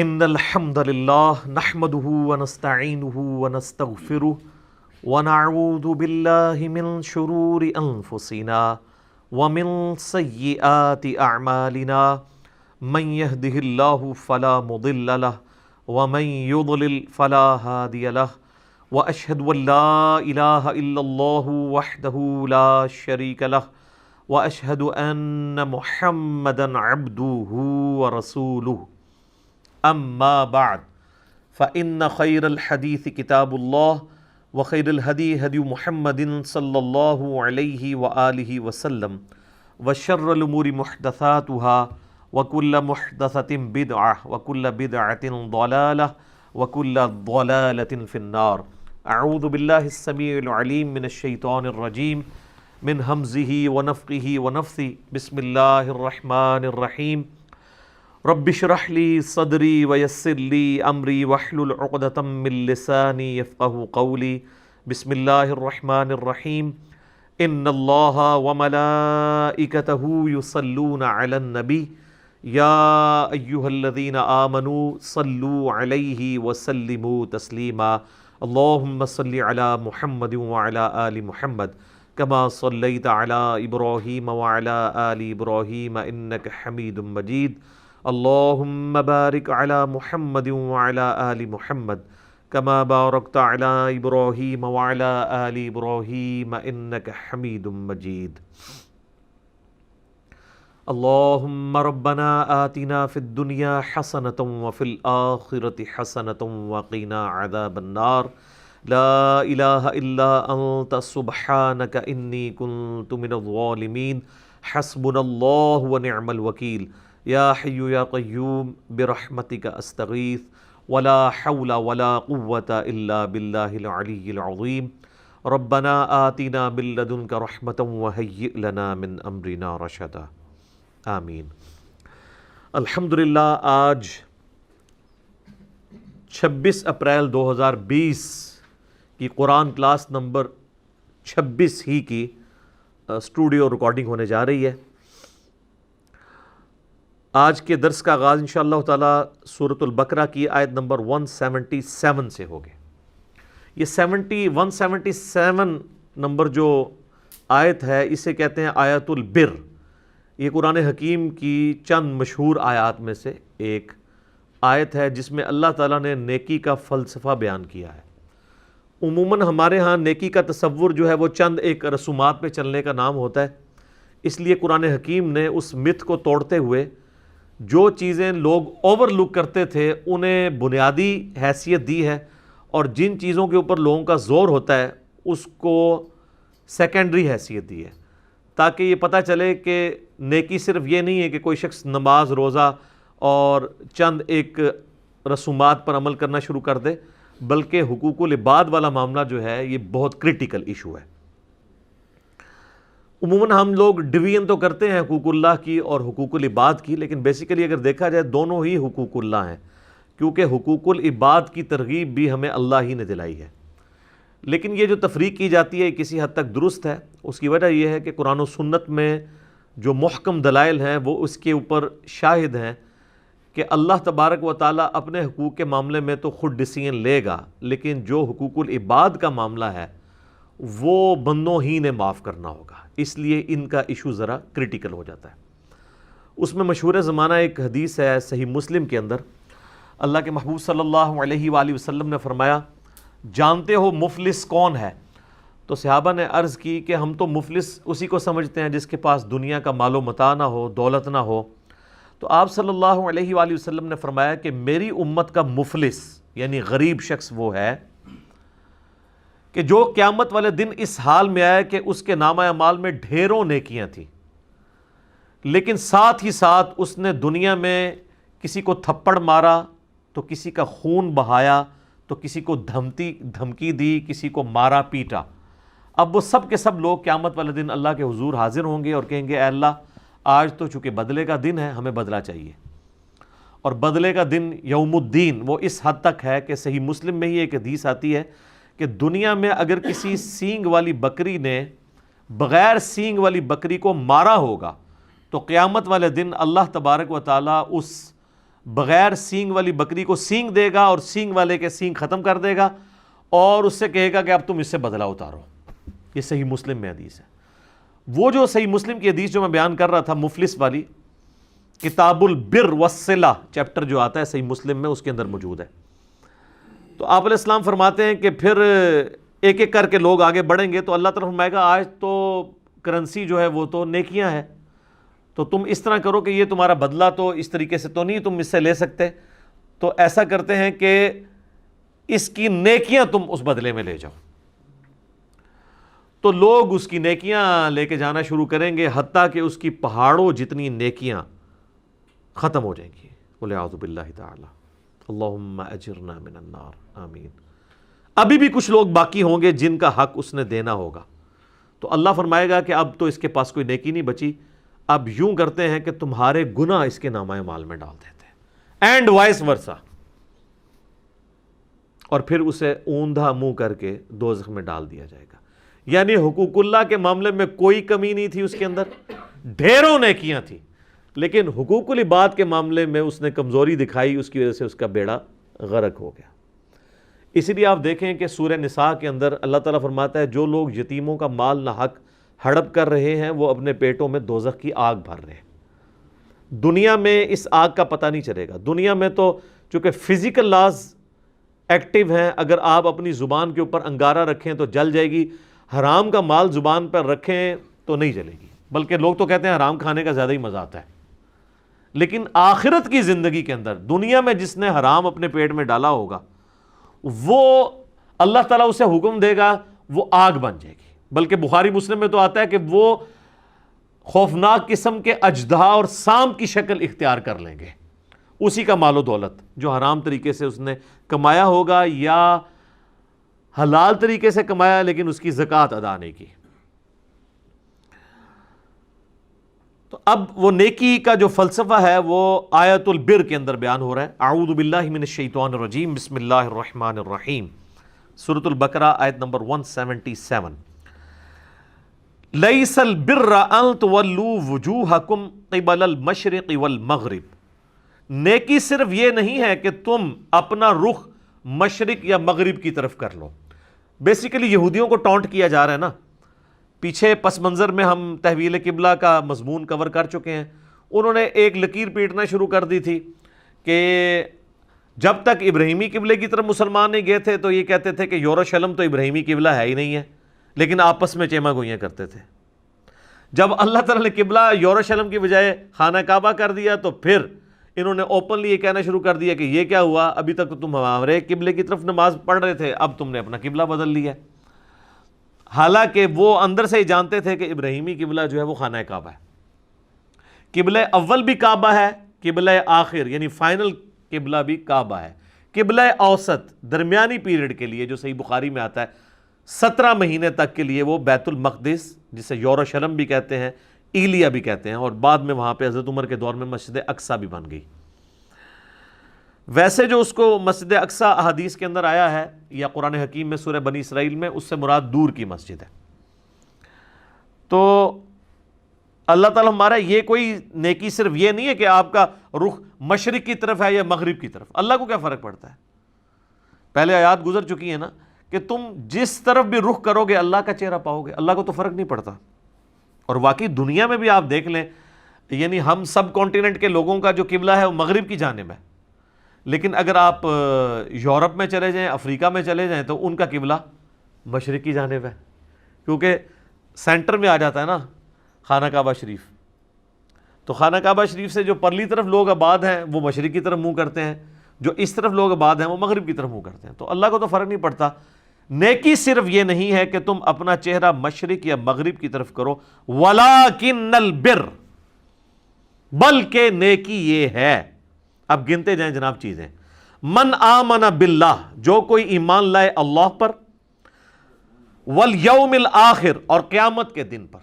ان الحمد للہ نحمده ونستعینه ونستغفره ونعوذ باللہ من شرور انفسنا ومن سیئات اعمالنا من يهده الله فلا مضل له ومن يضلل فلا هادي له واشهد ان لا اله الا الله وحده لا شريك له واشهد ان محمدا عبده ورسوله اما بعد فان خیر الحدیث کتاب اللہ وخیر الہدی ہدی محمد صلی اللہ علیہ وآلہ وسلم وشر الامور محدثاتها وکل محدثۃ بدعہ وکل بدعۃ ضلالہ وکل ضلالۃ فی النار۔ اعوذ باللہ السمیع العلیم من الشیطان الرجیم من ہمزہ ونفخہ ونفثہ۔ بسم اللہ الرحمن الرحیم۔ رب اشرح لی صدری ویسر لی امری واحلل عقدۃ من لسانی یفقہوا قولی۔ بسم اللہ الرحمن الرحیم۔ ان اللہ وملائکتہ یصلون علی النبی یا ایہا الذین آمنوا صلوا علیہ وسلموا تسلیما۔ اللہم صل علی محمد وعلی آل محمد کما صلیت علی ابراہیم وعلی آل ابراہیم انک حمید مجید۔ اللہم بارک علی محمد وعلی آل محمد کما بارکت علی ابراہیم وعلی آل ابراہیم انک حمید مجید۔ اللہم ربنا آتنا فی الدنیا حسنۃ وفی الآخرۃ حسنۃ وقنا عذاب النار۔ لا الہ الا انت سبحانک انی کنت من الظالمین۔ حسبنا اللہ ونعم الوکیل۔ یا حی یا قیوم برحمتک استغیث ولا حول ولا قوة الا باللہ العلی العظیم۔ ربنا آتنا من لدنک رحمۃ وہیئ لنا من امرنا رشدا۔ آمین۔ الحمدللہ آج 26 اپریل 2020 کی قرآن کلاس نمبر 26 ہی کی اسٹوڈیو ریکارڈنگ ہونے جا رہی ہے۔ آج کے درس کا آغاز انشاءاللہ تعالی سورۃ البقرہ کی آیت نمبر 177 سے ہوگی۔ یہ 177 نمبر جو آیت ہے اسے کہتے ہیں آیت البر۔ یہ قرآن حکیم کی چند مشہور آیات میں سے ایک آیت ہے جس میں اللہ تعالیٰ نے نیکی کا فلسفہ بیان کیا ہے۔ عموماً ہمارے ہاں نیکی کا تصور جو ہے وہ چند ایک رسومات پہ چلنے کا نام ہوتا ہے، اس لیے قرآن حکیم نے اس مت کو توڑتے ہوئے جو چیزیں لوگ اوور لک کرتے تھے انہیں بنیادی حیثیت دی ہے، اور جن چیزوں کے اوپر لوگوں کا زور ہوتا ہے اس کو سیکنڈری حیثیت دی ہے، تاکہ یہ پتہ چلے کہ نیکی صرف یہ نہیں ہے کہ کوئی شخص نماز روزہ اور چند ایک رسومات پر عمل کرنا شروع کر دے، بلکہ حقوق العباد والا معاملہ جو ہے یہ بہت کریٹیکل ایشو ہے۔ عموماً ہم لوگ ڈویژن تو کرتے ہیں حقوق اللہ کی اور حقوق العباد کی، لیکن بیسیکلی اگر دیکھا جائے دونوں ہی حقوق اللہ ہیں، کیونکہ حقوق العباد کی ترغیب بھی ہمیں اللہ ہی نے دلائی ہے۔ لیکن یہ جو تفریق کی جاتی ہے کسی حد تک درست ہے۔ اس کی وجہ یہ ہے کہ قرآن و سنت میں جو محکم دلائل ہیں وہ اس کے اوپر شاہد ہیں کہ اللہ تبارک و تعالیٰ اپنے حقوق کے معاملے میں تو خود ڈیسیژن لے گا، لیکن جو حقوق العباد کا معاملہ ہے وہ بندوں ہی نے معاف کرنا ہوگا، اس لیے ان کا ایشو ذرا کریٹیکل ہو جاتا ہے۔ اس میں مشہور زمانہ ایک حدیث ہے صحیح مسلم کے اندر، اللہ کے محبوب صلی اللہ علیہ وآلہ وسلم نے فرمایا، جانتے ہو مفلس کون ہے؟ تو صحابہ نے عرض کی کہ ہم تو مفلس اسی کو سمجھتے ہیں جس کے پاس دنیا کا مال و متاع نہ ہو، دولت نہ ہو۔ تو آپ صلی اللہ علیہ وآلہ وسلم نے فرمایا کہ میری امت کا مفلس یعنی غریب شخص وہ ہے کہ جو قیامت والے دن اس حال میں آیا کہ اس کے نامہ اعمال میں ڈھیروں نیکیاں تھیں، لیکن ساتھ ہی ساتھ اس نے دنیا میں کسی کو تھپڑ مارا تو کسی کا خون بہایا تو کسی کو دھمکی دی، کسی کو مارا پیٹا۔ اب وہ سب کے سب لوگ قیامت والے دن اللہ کے حضور حاضر ہوں گے اور کہیں گے اے اللہ آج تو چونکہ بدلے کا دن ہے ہمیں بدلہ چاہیے، اور بدلے کا دن یوم الدین وہ اس حد تک ہے کہ صحیح مسلم میں ہی ایک حدیث آتی ہے کہ دنیا میں اگر کسی سینگ والی بکری نے بغیر سینگ والی بکری کو مارا ہوگا تو قیامت والے دن اللہ تبارک و تعالیٰ اس بغیر سینگ والی بکری کو سینگ دے گا اور سینگ والے کے سینگ ختم کر دے گا اور اس سے کہے گا کہ اب تم اس سے بدلہ اتارو. یہ صحیح مسلم میں حدیث ہے. وہ جو صحیح مسلم کی حدیث جو میں بیان کر رہا تھا مفلس والی، کتاب البر والصلہ چیپٹر جو آتا ہے صحیح مسلم میں، اس کے اندر موجود ہے. تو آپ علیہ السلام فرماتے ہیں کہ پھر ایک ایک کر کے لوگ آگے بڑھیں گے تو اللہ تعالیٰ فرمائے گا آج تو کرنسی جو ہے وہ تو نیکیاں ہیں، تو تم اس طرح کرو کہ یہ تمہارا بدلہ تو اس طریقے سے تو نہیں تم اس سے لے سکتے، تو ایسا کرتے ہیں کہ اس کی نیکیاں تم اس بدلے میں لے جاؤ. تو لوگ اس کی نیکیاں لے کے جانا شروع کریں گے حتیٰ کہ اس کی پہاڑوں جتنی نیکیاں ختم ہو جائیں گی. وَلِعَوْذُ بِاللَّهِ تَعَالَى اللہم اجرنا من النار آمین. ابھی بھی کچھ لوگ باقی ہوں گے جن کا حق اس نے دینا ہوگا. تو اللہ فرمائے گا کہ اب تو اس کے پاس کوئی نیکی نہیں بچی، اب یوں کرتے ہیں کہ تمہارے گناہ اس کے نامہ اعمال میں ڈال دیتے ہیں، اینڈ وائس ورسا، اور پھر اسے اوندھا منہ کر کے دوزخ میں ڈال دیا جائے گا. یعنی حقوق اللہ کے معاملے میں کوئی کمی نہیں تھی اس کے اندر، ڈھیروں نیکیاں تھیں، لیکن حقوق العباد کے معاملے میں اس نے کمزوری دکھائی، اس کی وجہ سے اس کا بیڑا غرق ہو گیا. اسی لیے آپ دیکھیں کہ سورہ نساء کے اندر اللہ تعالیٰ فرماتا ہے جو لوگ یتیموں کا مال ناحق ہڑپ کر رہے ہیں وہ اپنے پیٹوں میں دوزخ کی آگ بھر رہے ہیں. دنیا میں اس آگ کا پتہ نہیں چلے گا. دنیا میں تو چونکہ فزیکل لاز ایکٹیو ہیں، اگر آپ اپنی زبان کے اوپر انگارہ رکھیں تو جل جائے گی، حرام کا مال زبان پر رکھیں تو نہیں جلے گی. بلکہ لوگ تو کہتے ہیں حرام کھانے کا زیادہ ہی مزہ آتا ہے. لیکن آخرت کی زندگی کے اندر دنیا میں جس نے حرام اپنے پیٹ میں ڈالا ہوگا وہ اللہ تعالیٰ اسے حکم دے گا وہ آگ بن جائے گی. بلکہ بخاری مسلم میں تو آتا ہے کہ وہ خوفناک قسم کے اژدہا اور سانپ کی شکل اختیار کر لیں گے. اسی کا مال و دولت جو حرام طریقے سے اس نے کمایا ہوگا یا حلال طریقے سے کمایا لیکن اس کی زکوٰۃ ادا نہیں کی. تو اب وہ نیکی کا جو فلسفہ ہے وہ آیت البر کے اندر بیان ہو رہا ہے. اعوذ باللہ من الشیطان الرجیم، بسم اللہ الرحمن الرحیم. سورۃ البقرہ آیت نمبر 177. لیس البر ان تولوا وجوہکم قبل المشرق والمغرب. نیکی صرف یہ نہیں ہے کہ تم اپنا رخ مشرق یا مغرب کی طرف کر لو. بیسیکلی یہودیوں کو ٹونٹ کیا جا رہا ہے نا. پیچھے پس منظر میں ہم تحویل قبلہ کا مضمون کور کر چکے ہیں. انہوں نے ایک لکیر پیٹنا شروع کر دی تھی کہ جب تک ابراہیمی قبلے کی طرف مسلمان نہیں گئے تھے تو یہ کہتے تھے کہ یروشلم تو ابراہیمی قبلہ ہے ہی نہیں ہے، لیکن آپس میں چیما گوئیاں کرتے تھے. جب اللہ تعالیٰ نے قبلہ یروشلم کی بجائے خانہ کعبہ کر دیا تو پھر انہوں نے اوپنلی یہ کہنا شروع کر دیا کہ یہ کیا ہوا، ابھی تک تو تم ہمارے قبلے کی طرف نماز پڑھ رہے تھے، اب تم نے اپنا قبلہ بدل لیا. حالانکہ وہ اندر سے ہی جانتے تھے کہ ابراہیمی قبلہ جو ہے وہ خانہ کعبہ ہے. قبلہ اول بھی کعبہ ہے، قبلہ آخر یعنی فائنل قبلہ بھی کعبہ ہے. قبلہ اوسط درمیانی پیریڈ کے لیے جو صحیح بخاری میں آتا ہے 17 مہینے تک کے لیے وہ بیت المقدس جسے یروشلم بھی کہتے ہیں، ایلیا بھی کہتے ہیں، اور بعد میں وہاں پہ حضرت عمر کے دور میں مسجد اقصیٰ بھی بن گئی. ویسے جو اس کو مسجد اقصیٰ احادیث کے اندر آیا ہے یا قرآن حکیم میں سورہ بنی اسرائیل میں، اس سے مراد دور کی مسجد ہے. تو اللہ تعالیٰ ہمارا یہ کوئی نیکی صرف یہ نہیں ہے کہ آپ کا رخ مشرق کی طرف ہے یا مغرب کی طرف. اللہ کو کیا فرق پڑتا ہے؟ پہلے آیات گزر چکی ہیں نا کہ تم جس طرف بھی رخ کرو گے اللہ کا چہرہ پاؤ گے. اللہ کو تو فرق نہیں پڑتا. اور واقعی دنیا میں بھی آپ دیکھ لیں، یعنی ہم سب کانٹیننٹ کے لوگوں کا جو قبلہ ہے وہ مغرب کی جانب ہے، لیکن اگر آپ یورپ میں چلے جائیں، افریقہ میں چلے جائیں تو ان کا قبلہ مشرق کی جانب ہے، کیونکہ سینٹر میں آ جاتا ہے نا خانہ کعبہ شریف. تو خانہ کعبہ شریف سے جو پرلی طرف لوگ آباد ہیں وہ مشرق کی طرف منہ کرتے ہیں، جو اس طرف لوگ آباد ہیں وہ مغرب کی طرف منہ کرتے ہیں. تو اللہ کو تو فرق نہیں پڑتا. نیکی صرف یہ نہیں ہے کہ تم اپنا چہرہ مشرق یا مغرب کی طرف کرو، وَلَٰكِنَّ الْبِرَّ، بلکہ نیکی یہ ہے. اب گنتے جائیں جناب چیزیں. من آمن باللہ، جو کوئی ایمان لائے اللہ پر، والیوم الآخر، اور قیامت کے دن پر.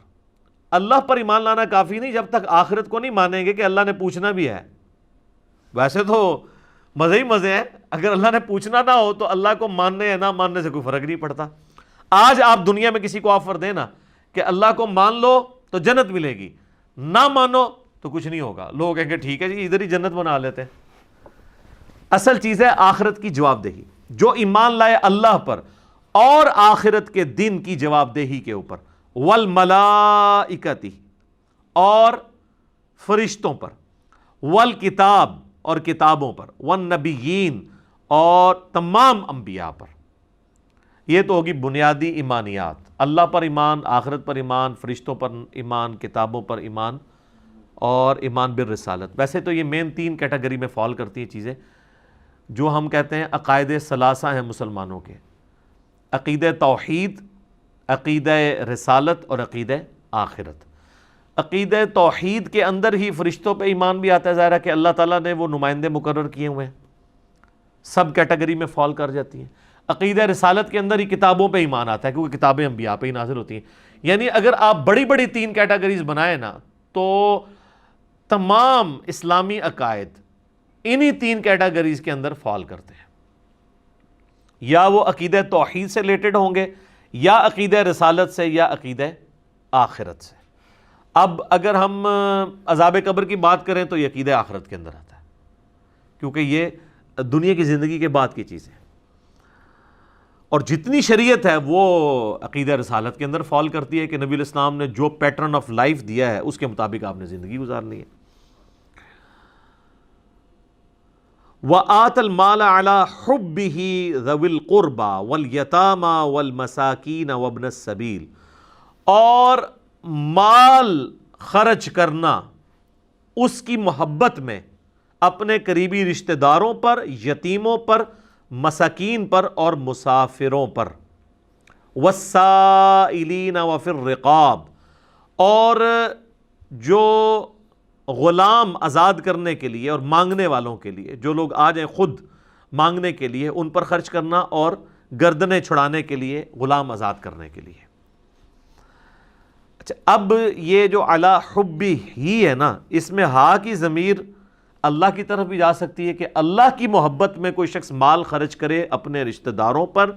اللہ پر ایمان لانا کافی نہیں جب تک آخرت کو نہیں مانیں گے کہ اللہ نے پوچھنا بھی ہے. ویسے تو مزے ہی مزے ہیں، اگر اللہ نے پوچھنا نہ ہو تو اللہ کو ماننے یا نہ ماننے سے کوئی فرق نہیں پڑتا. آج آپ دنیا میں کسی کو آفر دینا کہ اللہ کو مان لو تو جنت ملے گی، نہ مانو تو کچھ نہیں ہوگا. لوگ کہیں گے ٹھیک ہے جی ادھر ہی جنت بنا لیتے ہیں. اصل چیز ہے آخرت کی جواب دہی. جو ایمان لائے اللہ پر اور آخرت کے دن کی جواب دہی کے اوپر، والملائکتی اور فرشتوں پر، والکتاب اور کتابوں پر، والنبیین اور تمام انبیاء پر. یہ تو ہوگی بنیادی ایمانیات. اللہ پر ایمان، آخرت پر ایمان، فرشتوں پر ایمان، کتابوں پر ایمان اور ایمان بالرسالت. ویسے تو یہ مین 3 کیٹیگری میں فال کرتی ہیں چیزیں جو ہم کہتے ہیں عقائد ثلاثہ ہیں مسلمانوں کے: عقیدہ توحید، عقیدہ رسالت اور عقیدہ آخرت. عقیدہ توحید کے اندر ہی فرشتوں پہ ایمان بھی آتا ہے. ظاہر ہے کہ اللہ تعالیٰ نے وہ نمائندے مقرر کیے ہوئے ہیں، سب کیٹیگری میں فال کر جاتی ہیں. عقیدہ رسالت کے اندر ہی کتابوں پہ ایمان آتا ہے کیونکہ کتابیں انبیاء پہ ہی نازل ہوتی ہیں. یعنی اگر آپ بڑی بڑی 3 کیٹیگریز بنائیں نا تو تمام اسلامی عقائد انہی 3 کیٹیگریز کے اندر فال کرتے ہیں. یا وہ عقیدہ توحید سے ریلیٹڈ ہوں گے، یا عقیدہ رسالت سے، یا عقیدہ آخرت سے. اب اگر ہم عذاب قبر کی بات کریں تو یہ عقیدہ آخرت کے اندر آتا ہے کیونکہ یہ دنیا کی زندگی کے بعد کی چیز ہے. اور جتنی شریعت ہے وہ عقیدہ رسالت کے اندر فال کرتی ہے کہ نبی الاسلام نے جو پیٹرن آف لائف دیا ہے اس کے مطابق آپ نے زندگی گزارنی ہے. وَآتَ الْمَالَ عَلَى حُبِّهِ ذَوِي الْقُرْبَى وَالْيَتَامَى وَالْمَسَاكِينَ وَابْنَ السَّبِيلِ، اور مال خرچ کرنا اس کی محبت میں اپنے قریبی رشتہ داروں پر، یتیموں پر، مساکین پر اور مسافروں پر. والسائلین وفی الرقاب، اور جو غلام آزاد کرنے کے لیے اور مانگنے والوں کے لیے، جو لوگ آ جائیں خود مانگنے کے لیے ان پر خرچ کرنا، اور گردنیں چھڑانے کے لیے، غلام آزاد کرنے کے لیے. اچھا، اب یہ جو علی حبی ہی ہے نا، اس میں ہا کی ضمیر اللہ کی طرف بھی جا سکتی ہے کہ اللہ کی محبت میں کوئی شخص مال خرچ کرے اپنے رشتہ داروں پر،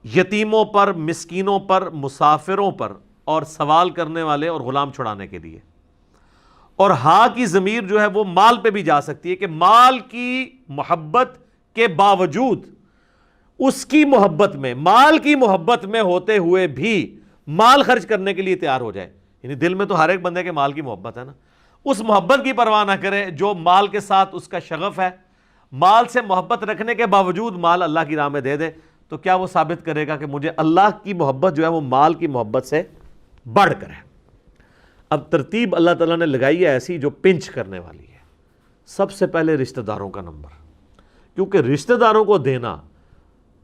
یتیموں پر، مسکینوں پر، مسافروں پر، اور سوال کرنے والے اور غلام چھڑانے کے لیے. اور ہا کی ضمیر جو ہے وہ مال پہ بھی جا سکتی ہے کہ مال کی محبت کے باوجود اس کی محبت میں، مال کی محبت میں ہوتے ہوئے بھی مال خرچ کرنے کے لیے تیار ہو جائے. یعنی دل میں تو ہر ایک بندے کے مال کی محبت ہے نا، اس محبت کی پرواہ نہ کرے جو مال کے ساتھ اس کا شغف ہے، مال سے محبت رکھنے کے باوجود مال اللہ کی راہ میں دے دے. تو کیا وہ ثابت کرے گا کہ مجھے اللہ کی محبت جو ہے وہ مال کی محبت سے بڑھ کر ہے؟ اب ترتیب اللہ تعالیٰ نے لگائی ہے ایسی جو پنچ کرنے والی ہے. سب سے پہلے رشتہ داروں کا نمبر، کیونکہ رشتہ داروں کو دینا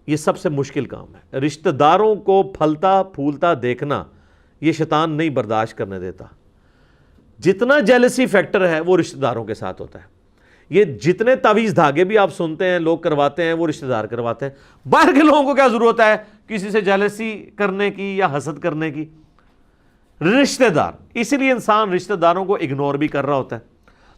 یہ سب سے مشکل کام ہے. رشتہ داروں کو پھلتا پھولتا دیکھنا یہ شیطان نہیں برداشت کرنے دیتا. جتنا جیلسی فیکٹر ہے وہ رشتہ داروں کے ساتھ ہوتا ہے. یہ جتنے تعویذ دھاگے بھی آپ سنتے ہیں لوگ کرواتے ہیں وہ رشتہ دار کرواتے ہیں. باہر کے لوگوں کو کیا ضرورت ہے کسی سے جیلسی کرنے کی یا حسد کرنے کی؟ رشتہ دار. اسی لیے انسان رشتہ داروں کو اگنور بھی کر رہا ہوتا ہے.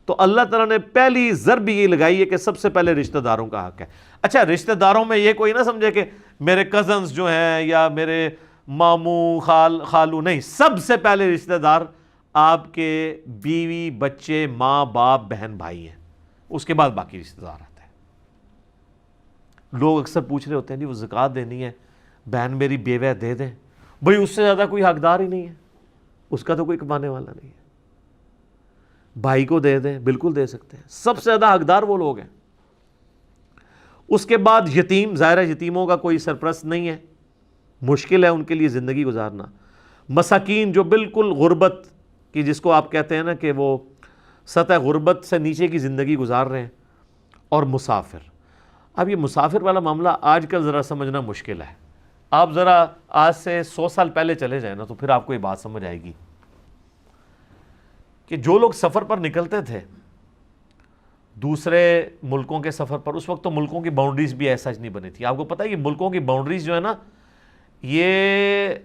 تو اللہ تعالیٰ نے پہلی ضرب یہ لگائی ہے کہ سب سے پہلے رشتہ داروں کا حق ہے. اچھا، رشتہ داروں میں یہ کوئی نہ سمجھے کہ میرے کزنز جو ہیں یا میرے ماموں خالو، نہیں. سب سے پہلے رشتہ دار آپ کے بیوی، بچے، ماں باپ، بہن بھائی ہیں. اس کے بعد باقی رشتہ دار آتے ہیں. لوگ اکثر پوچھ رہے ہوتے ہیں جی وہ زکوٰۃ دینی ہے، بہن میری بیوہ ہے، دے دیں. بھئی اس سے زیادہ کوئی حقدار ہی نہیں ہے، اس کا تو کوئی کمانے والا نہیں ہے. بھائی کو دے دیں، بالکل دے سکتے ہیں. سب سے زیادہ حقدار وہ لوگ ہیں. اس کے بعد یتیم، ظاہر ہے یتیموں کا کوئی سرپرست نہیں ہے، مشکل ہے ان کے لیے زندگی گزارنا. مساکین جو بالکل غربت کی، جس کو آپ کہتے ہیں نا کہ وہ سطح غربت سے نیچے کی زندگی گزار رہے ہیں. اور مسافر. اب یہ مسافر والا معاملہ آج کل ذرا سمجھنا مشکل ہے. آپ ذرا آج سے 100 سال پہلے چلے جائیں نا تو پھر آپ کو یہ بات سمجھ آئے گی کہ جو لوگ سفر پر نکلتے تھے دوسرے ملکوں کے سفر پر، اس وقت تو ملکوں کی باؤنڈریز بھی ایسا نہیں بنی تھی. آپ کو پتہ ہے یہ ملکوں کی باؤنڈریز جو ہے نا یہ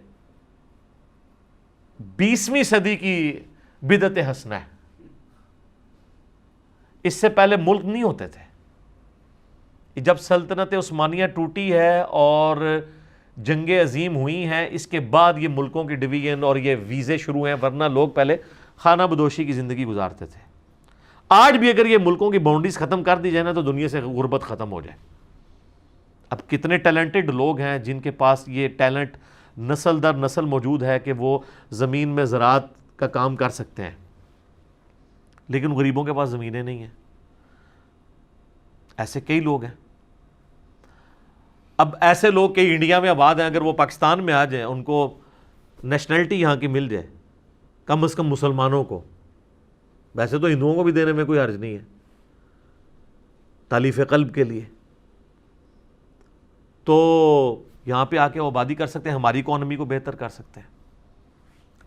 20ویں صدی کی بدعت حسنہ ہے. اس سے پہلے ملک نہیں ہوتے تھے. جب سلطنت عثمانیہ ٹوٹی ہے اور جنگیں عظیم ہوئی ہیں، اس کے بعد یہ ملکوں کی ڈویژن اور یہ ویزے شروع ہیں، ورنہ لوگ پہلے خانہ بدوشی کی زندگی گزارتے تھے. آج بھی اگر یہ ملکوں کی باؤنڈریز ختم کر دی جائے نا تو دنیا سے غربت ختم ہو جائے. اب کتنے ٹیلنٹڈ لوگ ہیں جن کے پاس یہ ٹیلنٹ نسل در نسل موجود ہے کہ وہ زمین میں زراعت کا کام کر سکتے ہیں, لیکن غریبوں کے پاس زمینیں نہیں ہیں. ایسے کئی لوگ ہیں. اب ایسے لوگ کئی انڈیا میں آباد ہیں, اگر وہ پاکستان میں آ جائیں, ان کو نیشنلٹی یہاں کی مل جائے, کم از کم مسلمانوں کو, ویسے تو ہندوؤں کو بھی دینے میں کوئی حرج نہیں ہے تالیف قلب کے لیے, تو یہاں پہ آ کے وہ آبادی کر سکتے ہیں, ہماری اکانومی کو بہتر کر سکتے ہیں.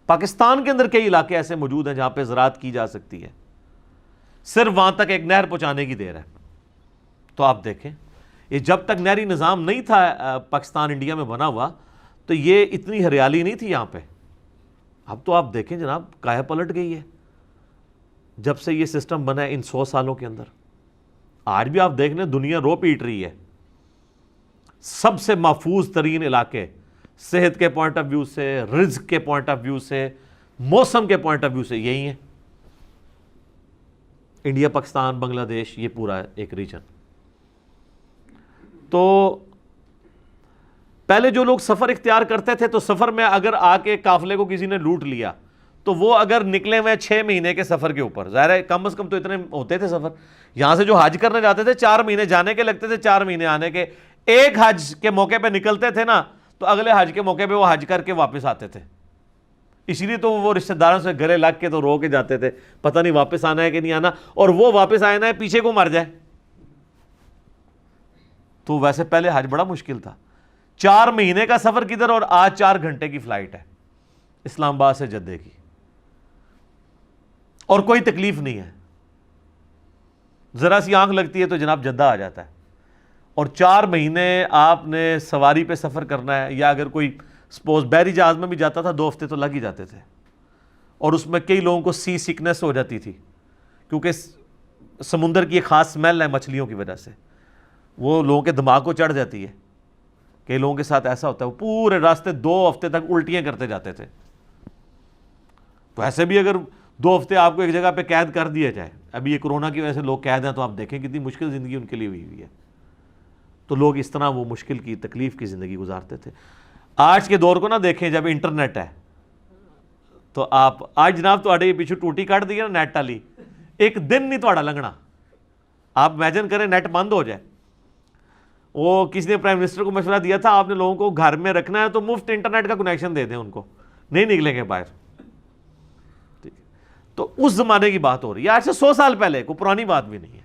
پاکستان کے اندر کئی علاقے ایسے موجود ہیں جہاں پہ زراعت کی جا سکتی ہے, صرف وہاں تک ایک نہر پہنچانے کی دیر ہے. تو آپ دیکھیں, یہ جب تک نہری نظام نہیں تھا پاکستان انڈیا میں بنا ہوا تو یہ اتنی ہریالی نہیں تھی یہاں پہ. اب تو آپ دیکھیں جناب, کایا پلٹ گئی ہے جب سے یہ سسٹم بنا ہے ان 100 سالوں کے اندر. آج بھی آپ دیکھ لیں دنیا رو پیٹ رہی ہے. سب سے محفوظ ترین علاقے صحت کے پوائنٹ آف ویو سے, رزق کے پوائنٹ آف ویو سے, موسم کے پوائنٹ آف ویو سے یہی ہیں. انڈیا, پاکستان, بنگلہ دیش, یہ پورا ایک ریجن. تو پہلے جو لوگ سفر اختیار کرتے تھے تو سفر میں اگر آ کے قافلے کو کسی نے لوٹ لیا تو وہ اگر نکلے ہوئے 6 مہینے کے سفر کے اوپر, ظاہر ہے کم از کم تو اتنے ہوتے تھے سفر. یہاں سے جو حج کرنے جاتے تھے 4 مہینے جانے کے لگتے تھے, 4 مہینے آنے کے. ایک حج کے موقع پہ نکلتے تھے نا تو اگلے حج کے موقع پہ وہ حج کر کے واپس آتے تھے. اس لیے تو وہ رشتہ داروں سے گلے لگ کے تو رو کے جاتے تھے, پتہ نہیں واپس آنا ہے کہ نہیں آنا, اور وہ واپس آئے نا پیچھے کو مر جائے. تو ویسے پہلے حج بڑا مشکل تھا. 4 مہینے کا سفر کدھر, اور آج 4 گھنٹے کی فلائٹ ہے اسلام آباد سے جدے کی, اور کوئی تکلیف نہیں ہے. ذرا سی آنکھ لگتی ہے تو جناب جدہ آ جاتا ہے. اور 4 مہینے آپ نے سواری پہ سفر کرنا ہے, یا اگر کوئی سپوز بحری جہاز میں بھی جاتا تھا 2 ہفتے تو لگ ہی جاتے تھے. اور اس میں کئی لوگوں کو سی سکنس ہو جاتی تھی, کیونکہ سمندر کی ایک خاص سمیل ہے مچھلیوں کی وجہ سے, وہ لوگوں کے دماغ کو چڑھ جاتی ہے. کئی لوگوں کے ساتھ ایسا ہوتا ہے وہ پورے راستے 2 ہفتے تک الٹیاں کرتے جاتے تھے. تو ایسے بھی اگر 2 ہفتے آپ کو ایک جگہ پہ قید کر دیا جائے, ابھی یہ کورونا کی وجہ سے لوگ قید ہیں, تو آپ دیکھیں کتنی مشکل زندگی ان کے لیے ہوئی ہے. تو لوگ اس طرح وہ مشکل کی تکلیف کی زندگی گزارتے تھے. آج کے دور کو نہ دیکھیں, جب انٹرنیٹ ہے تو آپ آج جناب تو پیچھے ٹوٹی کاٹ دی نا نیٹ والی, ایک دن نہیں تو لنگنا. آپ امیجن کریں نیٹ بند ہو جائے. وہ کسی نے پرائم منسٹر کو مشورہ دیا تھا, آپ نے لوگوں کو گھر میں رکھنا ہے تو مفت انٹرنیٹ کا کنیکشن دے دیں ان کو, نہیں نکلیں گے باہر. ٹھیک ہے, تو اس زمانے کی بات ہو رہی ہے, آج سے 100 سال پہلے, کوئی پرانی بات بھی نہیں ہے.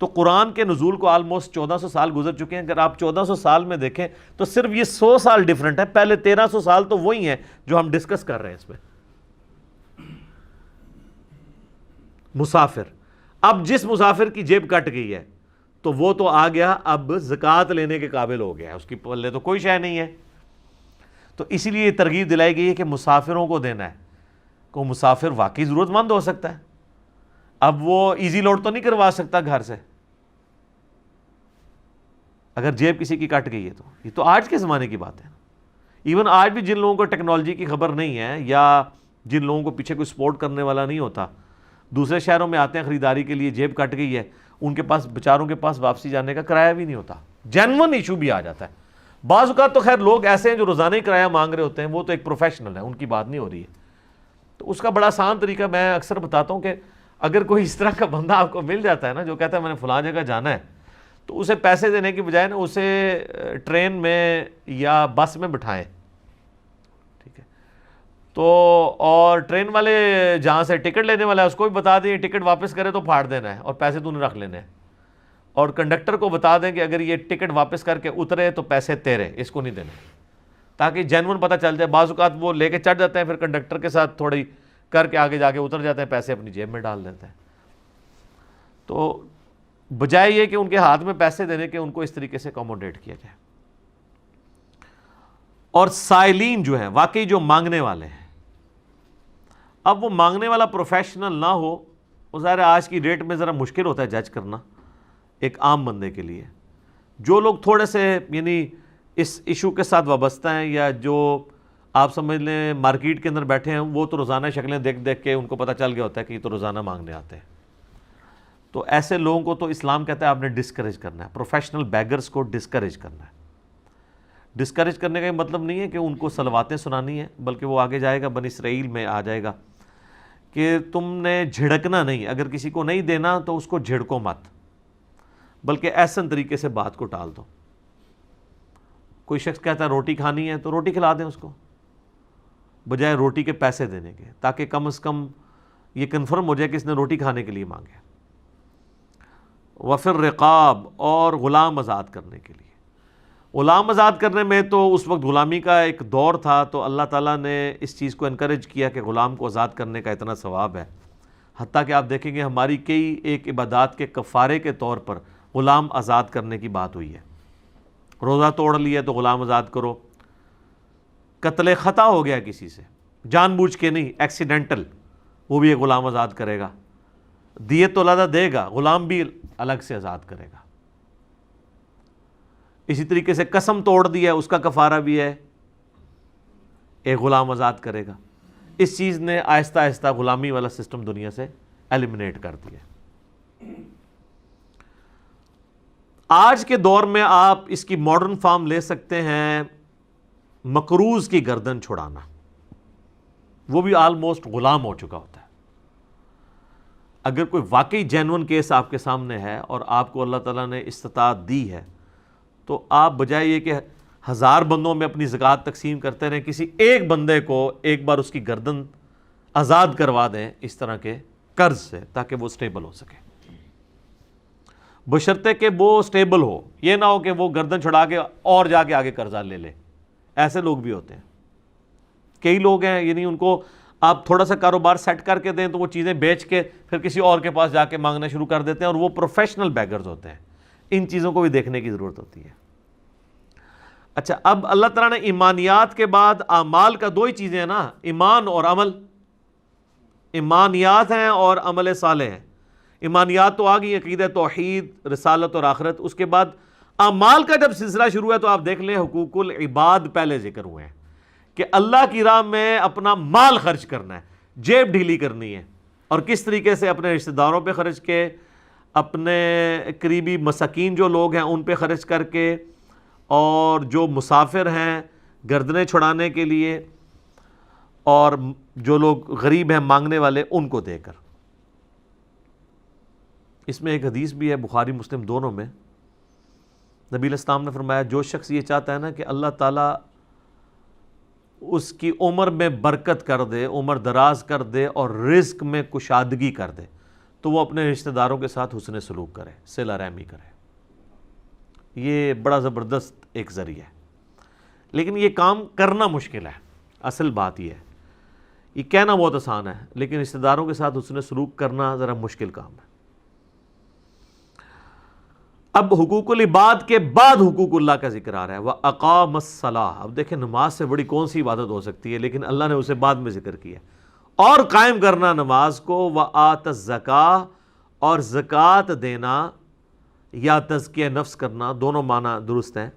تو قرآن کے نزول کو آلموسٹ 1400 سال گزر چکے ہیں. اگر آپ 1400 سال میں دیکھیں تو صرف یہ 100 سال ڈیفرنٹ ہے. پہلے 1300 سال تو وہی ہیں جو ہم ڈسکس کر رہے ہیں اس میں. مسافر, اب جس مسافر کی جیب کٹ گئی ہے تو وہ تو آ گیا, اب زکوٰۃ لینے کے قابل ہو گیا ہے, اس کی پلے تو کوئی شے نہیں ہے. تو اسی لیے یہ ترغیب دلائی گئی ہے کہ مسافروں کو دینا ہے. کو مسافر واقعی ضرورت مند ہو سکتا ہے, اب وہ ایزی لوڈ تو نہیں کروا سکتا گھر سے, اگر جیب کسی کی کٹ گئی ہے. تو یہ تو آج کے زمانے کی بات ہے. ایون آج بھی جن لوگوں کو ٹیکنالوجی کی خبر نہیں ہے, یا جن لوگوں کو پیچھے کوئی سپورٹ کرنے والا نہیں ہوتا, دوسرے شہروں میں آتے ہیں خریداری کے لیے, جیب کٹ گئی ہے, ان کے پاس بیچاروں کے پاس واپسی جانے کا کرایہ بھی نہیں ہوتا. جینون ایشو بھی آ جاتا ہے. بعض اوقات تو خیر لوگ ایسے ہیں جو روزانہ ہی کرایہ مانگ رہے ہوتے ہیں, وہ تو ایک پروفیشنل ہے, ان کی بات نہیں ہو رہی ہے. تو اس کا بڑا آسان طریقہ میں اکثر بتاتا ہوں کہ اگر کوئی اس طرح کا بندہ آپ کو مل جاتا ہے نا, جو کہتا ہے میں نے فلاں جگہ جانا ہے, تو اسے پیسے دینے کی بجائے نا اسے ٹرین میں یا بس میں بٹھائیں. ٹھیک ہے, تو اور ٹرین والے جہاں سے ٹکٹ لینے والا ہے اس کو بھی بتا دیں ٹکٹ واپس کرے تو پھاڑ دینا ہے اور پیسے تو نے رکھ لینے ہیں. اور کنڈکٹر کو بتا دیں کہ اگر یہ ٹکٹ واپس کر کے اترے تو پیسے تیرے, اس کو نہیں دینے, تاکہ جینون پتہ چل جائے. بعض اوقات وہ لے کے چڑھ جاتے ہیں, پھر کنڈکٹر کے ساتھ تھوڑی کر کے آگے جا کے اتر جاتے ہیں, پیسے اپنی جیب میں ڈال دیتے ہیں. تو بجائے یہ کہ ان کے ہاتھ میں پیسے دینے کے, ان کو اس طریقے سے اکوموڈیٹ کیا جائے. اور سائلین جو ہیں, واقعی جو مانگنے والے ہیں, اب وہ مانگنے والا پروفیشنل نہ ہو, وہ ظاہر آج کی ڈیٹ میں ذرا مشکل ہوتا ہے جج کرنا ایک عام بندے کے لیے. جو لوگ تھوڑے سے یعنی اس ایشو کے ساتھ وابستہ ہیں, یا جو آپ سمجھ لیں مارکیٹ کے اندر بیٹھے ہیں, وہ تو روزانہ شکلیں دیکھ دیکھ کے ان کو پتہ چل گیا ہوتا ہے کہ یہ تو روزانہ مانگنے آتے ہیں. تو ایسے لوگوں کو تو اسلام کہتا ہے آپ نے ڈسکریج کرنا ہے، پروفیشنل بیگرز کو ڈسکریج کرنا ہے۔ ڈسکریج کرنے کا یہ مطلب نہیں ہے کہ ان کو صلواتیں سنانی ہیں، بلکہ وہ آگے جائے گا، بنی اسرائیل میں آ جائے گا کہ تم نے جھڑکنا نہیں، اگر کسی کو نہیں دینا تو اس کو جھڑکو مت، بلکہ احسن طریقے سے بات کو ٹال دو۔ کوئی شخص کہتا ہے روٹی کھانی ہے تو روٹی کھلا دیں اس کو، بجائے روٹی کے پیسے دینے کے، تاکہ کم از کم یہ کنفرم ہو جائے کہ اس نے روٹی کھانے کے لیے مانگے۔ وفر رقاب، اور غلام آزاد کرنے کے لیے۔ غلام آزاد کرنے میں تو اس وقت غلامی کا ایک دور تھا، تو اللہ تعالیٰ نے اس چیز کو انکریج کیا کہ غلام کو آزاد کرنے کا اتنا ثواب ہے، حتیٰ کہ آپ دیکھیں گے ہماری کئی ایک عبادات کے کفارے کے طور پر غلام آزاد کرنے کی بات ہوئی ہے۔ روزہ توڑ لیا تو غلام آزاد کرو، قتل خطا ہو گیا کسی سے، جان بوجھ کے نہیں، ایکسیڈنٹل، وہ بھی ایک غلام آزاد کرے گا، دیت تو علیحدہ دے گا، غلام بھی الگ سے آزاد کرے گا۔ اسی طریقے سے قسم توڑ دی ہے، اس کا کفارہ بھی ہے، ایک غلام آزاد کرے گا۔ اس چیز نے آہستہ آہستہ غلامی والا سسٹم دنیا سے ایلیمنیٹ کر دیا۔ آج کے دور میں آپ اس کی ماڈرن فارم لے سکتے ہیں، مقروض کی گردن چھڑانا، وہ بھی آلموسٹ غلام ہو چکا ہوتا ہے۔ اگر کوئی واقعی جینون کیس آپ کے سامنے ہے اور آپ کو اللہ تعالیٰ نے استطاعت دی ہے، تو آپ بجائے یہ کہ 1000 بندوں میں اپنی زکوٰۃ تقسیم کرتے رہیں، کسی ایک بندے کو ایک بار اس کی گردن آزاد کروا دیں اس طرح کے قرض سے، تاکہ وہ سٹیبل ہو سکے، بشرطے کہ وہ سٹیبل ہو، یہ نہ ہو کہ وہ گردن چھڑا کے اور جا کے آگے قرضہ لے لے۔ ایسے لوگ بھی ہوتے ہیں، کئی لوگ ہیں، یعنی ان کو آپ تھوڑا سا کاروبار سیٹ کر کے دیں تو وہ چیزیں بیچ کے پھر کسی اور کے پاس جا کے مانگنا شروع کر دیتے ہیں، اور وہ پروفیشنل بیگرز ہوتے ہیں۔ ان چیزوں کو بھی دیکھنے کی ضرورت ہوتی ہے۔ اچھا، اب اللہ تعالیٰ نے ایمانیات کے بعد اعمال کا 2 ہی چیزیں ہیں نا، ایمان اور عمل۔ ایمانیات ہیں اور عمل صالح ہیں۔ ایمانیات تو آ گئی، عقیدہ توحید، رسالت اور آخرت۔ اس کے بعد اعمال کا جب سلسلہ شروع ہے تو آپ دیکھ لیں حقوق العباد پہلے ذکر ہوئے ہیں، کہ اللہ کی راہ میں اپنا مال خرچ کرنا ہے، جیب ڈھیلی کرنی ہے، اور کس طریقے سے اپنے رشتہ داروں پہ خرچ کے، اپنے قریبی مساکین جو لوگ ہیں ان پہ خرچ کر کے، اور جو مسافر ہیں گردنیں چھڑانے کے لیے، اور جو لوگ غریب ہیں مانگنے والے ان کو دے کر۔ اس میں ایک حدیث بھی ہے بخاری مسلم دونوں میں، نبی علیہ السلام نے فرمایا جو شخص یہ چاہتا ہے نا کہ اللہ تعالیٰ اس کی عمر میں برکت کر دے، عمر دراز کر دے اور رزق میں کشادگی کر دے، تو وہ اپنے رشتہ داروں کے ساتھ حسن سلوک کرے، صلہ رحمی کرے۔ یہ بڑا زبردست ایک ذریعہ ہے، لیکن یہ کام کرنا مشکل ہے۔ اصل بات یہ ہے، یہ کہنا بہت آسان ہے، لیکن رشتہ داروں کے ساتھ حسن سلوک کرنا ذرا مشکل کام ہے۔ اب حقوق العباد کے بعد حقوق اللہ کا ذکر آ رہا ہے، وَأَقَامَ الصَّلَاةَ۔ اب دیکھیں نماز سے بڑی کون سی عبادت ہو سکتی ہے، لیکن اللہ نے اسے بعد میں ذکر کیا، اور قائم کرنا نماز کو، وَآتَ الزَّكَاةَ، اور زکوٰۃ دینا یا تزکیہ نفس کرنا، دونوں معنی درست ہیں،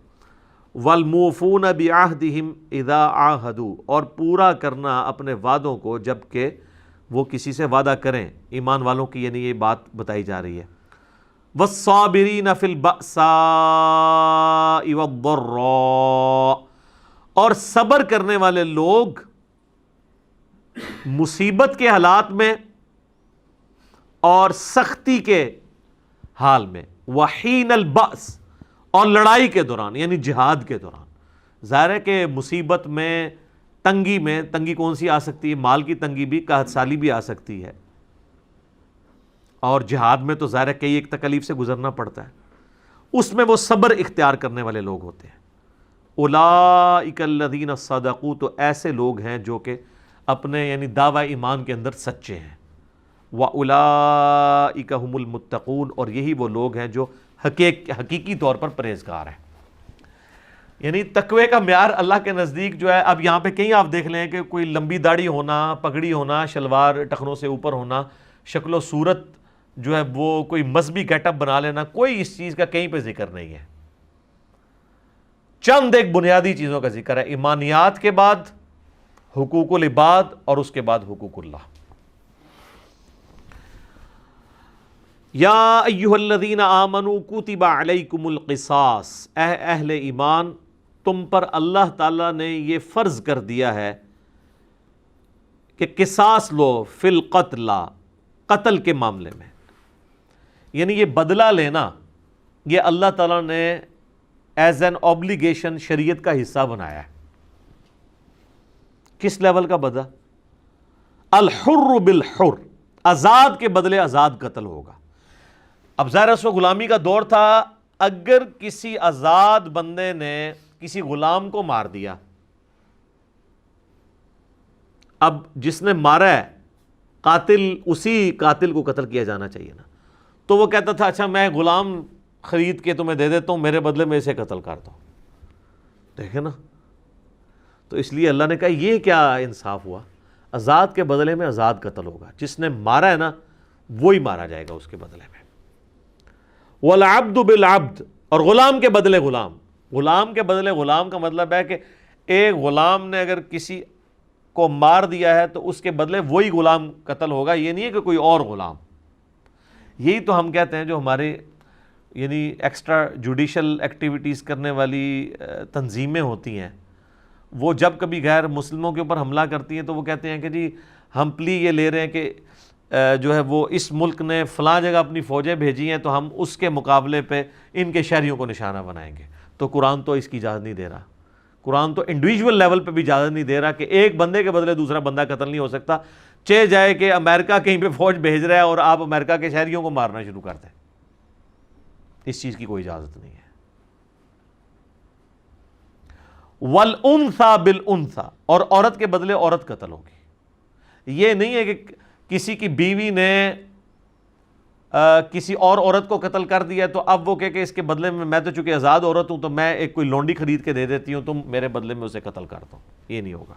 وَالْمُوفُونَ بِعَهْدِهِمْ إِذَا عَاهَدُوا، اور پورا کرنا اپنے وعدوں کو جب کہ وہ کسی سے وعدہ کریں، ایمان والوں کی یعنی یہ بات بتائی جا رہی ہے۔ وَالصَّابِرِينَ فِي الْبَأْسَاءِ وَالضَّرَّاءِ، اور صبر کرنے والے لوگ مصیبت کے حالات میں اور سختی کے حال میں، وحین البأس، اور لڑائی کے دوران یعنی جہاد کے دوران۔ ظاہر ہے کہ مصیبت میں، تنگی میں، تنگی کون سی آ سکتی ہے، مال کی تنگی بھی، قحط سالی بھی آ سکتی ہے، اور جہاد میں تو ظاہر ہے کئی ایک تکلیف سے گزرنا پڑتا ہے، اس میں وہ صبر اختیار کرنے والے لوگ ہوتے ہیں۔ اولئک الذین صدقوا، تو ایسے لوگ ہیں جو کہ اپنے یعنی دعوی ایمان کے اندر سچے ہیں۔ وَأُولَئِكَ هُمُ الْمُتَّقُونَ، اور یہی وہ لوگ ہیں جو حقیقی طور پر پرہیزگار ہیں۔ یعنی تقوی کا معیار اللہ کے نزدیک جو ہے، اب یہاں پہ کہیں آپ دیکھ لیں کہ کوئی لمبی داڑھی ہونا، پگڑی ہونا، شلوار ٹخنوں سے اوپر ہونا، شکل و صورت جو ہے وہ کوئی مذہبی گیٹ اپ بنا لینا، کوئی اس چیز کا کہیں پہ ذکر نہیں ہے۔ چند ایک بنیادی چیزوں کا ذکر ہے، ایمانیات کے بعد حقوق العباد، اور اس کے بعد حقوق اللہ۔ یا ایھا الذین آمنوا کتب علیکم القصاص، اے اہل ایمان تم پر اللہ تعالیٰ نے یہ فرض کر دیا ہے کہ قصاص لو فی القتل، قتل کے معاملے میں، یعنی یہ بدلہ لینا یہ اللہ تعالیٰ نے ایز این اوبلیگیشن شریعت کا حصہ بنایا ہے۔ کس لیول کا بدلہ؟ الحر بالحر، آزاد کے بدلے آزاد قتل ہوگا۔ اب ظاہر اس وقت غلامی کا دور تھا، اگر کسی آزاد بندے نے کسی غلام کو مار دیا، اب جس نے مارا ہے قاتل، اسی قاتل کو قتل کیا جانا چاہیے نا، تو وہ کہتا تھا اچھا میں غلام خرید کے تمہیں دے دیتا ہوں، میرے بدلے میں اسے قتل کر دو۔ دیکھیں نا، تو اس لیے اللہ نے کہا یہ کیا انصاف ہوا، آزاد کے بدلے میں آزاد قتل ہوگا، جس نے مارا ہے نا وہی مارا جائے گا اس کے بدلے میں۔ والعبد بالعبد، اور غلام کے بدلے غلام، غلام کے بدلے غلام کا مطلب ہے کہ ایک غلام نے اگر کسی کو مار دیا ہے تو اس کے بدلے وہی غلام قتل ہوگا، یہ نہیں ہے کہ کوئی اور غلام۔ یہی تو ہم کہتے ہیں جو ہمارے یعنی ایکسٹرا جوڈیشل ایکٹیویٹیز کرنے والی تنظیمیں ہوتی ہیں، وہ جب کبھی غیر مسلموں کے اوپر حملہ کرتی ہیں تو وہ کہتے ہیں کہ جی ہم پلی یہ لے رہے ہیں کہ جو ہے وہ اس ملک نے فلاں جگہ اپنی فوجیں بھیجی ہیں تو ہم اس کے مقابلے پہ ان کے شہریوں کو نشانہ بنائیں گے۔ تو قرآن تو اس کی اجازت نہیں دے رہا، قرآن تو انڈیویجول لیول پہ بھی اجازت نہیں دے رہا کہ ایک بندے کے بدلے دوسرا بندہ قتل نہیں ہو سکتا، چہ جائے کہ امریکہ کہیں پہ فوج بھیج رہا ہے اور آپ امریکہ کے شہریوں کو مارنا شروع کر دیں، اس چیز کی کوئی اجازت نہیں ہے۔ وَالْأُنْثَى بِالْأُنْثَى، اور عورت کے بدلے عورت قتل ہوگی۔ یہ نہیں ہے کہ کسی کی بیوی نے کسی اور عورت کو قتل کر دیا تو اب وہ کہ اس کے بدلے میں تو چونکہ آزاد عورت ہوں تو میں ایک کوئی لونڈی خرید کے دے دیتی ہوں، تم میرے بدلے میں اسے قتل کر دو، یہ نہیں ہوگا۔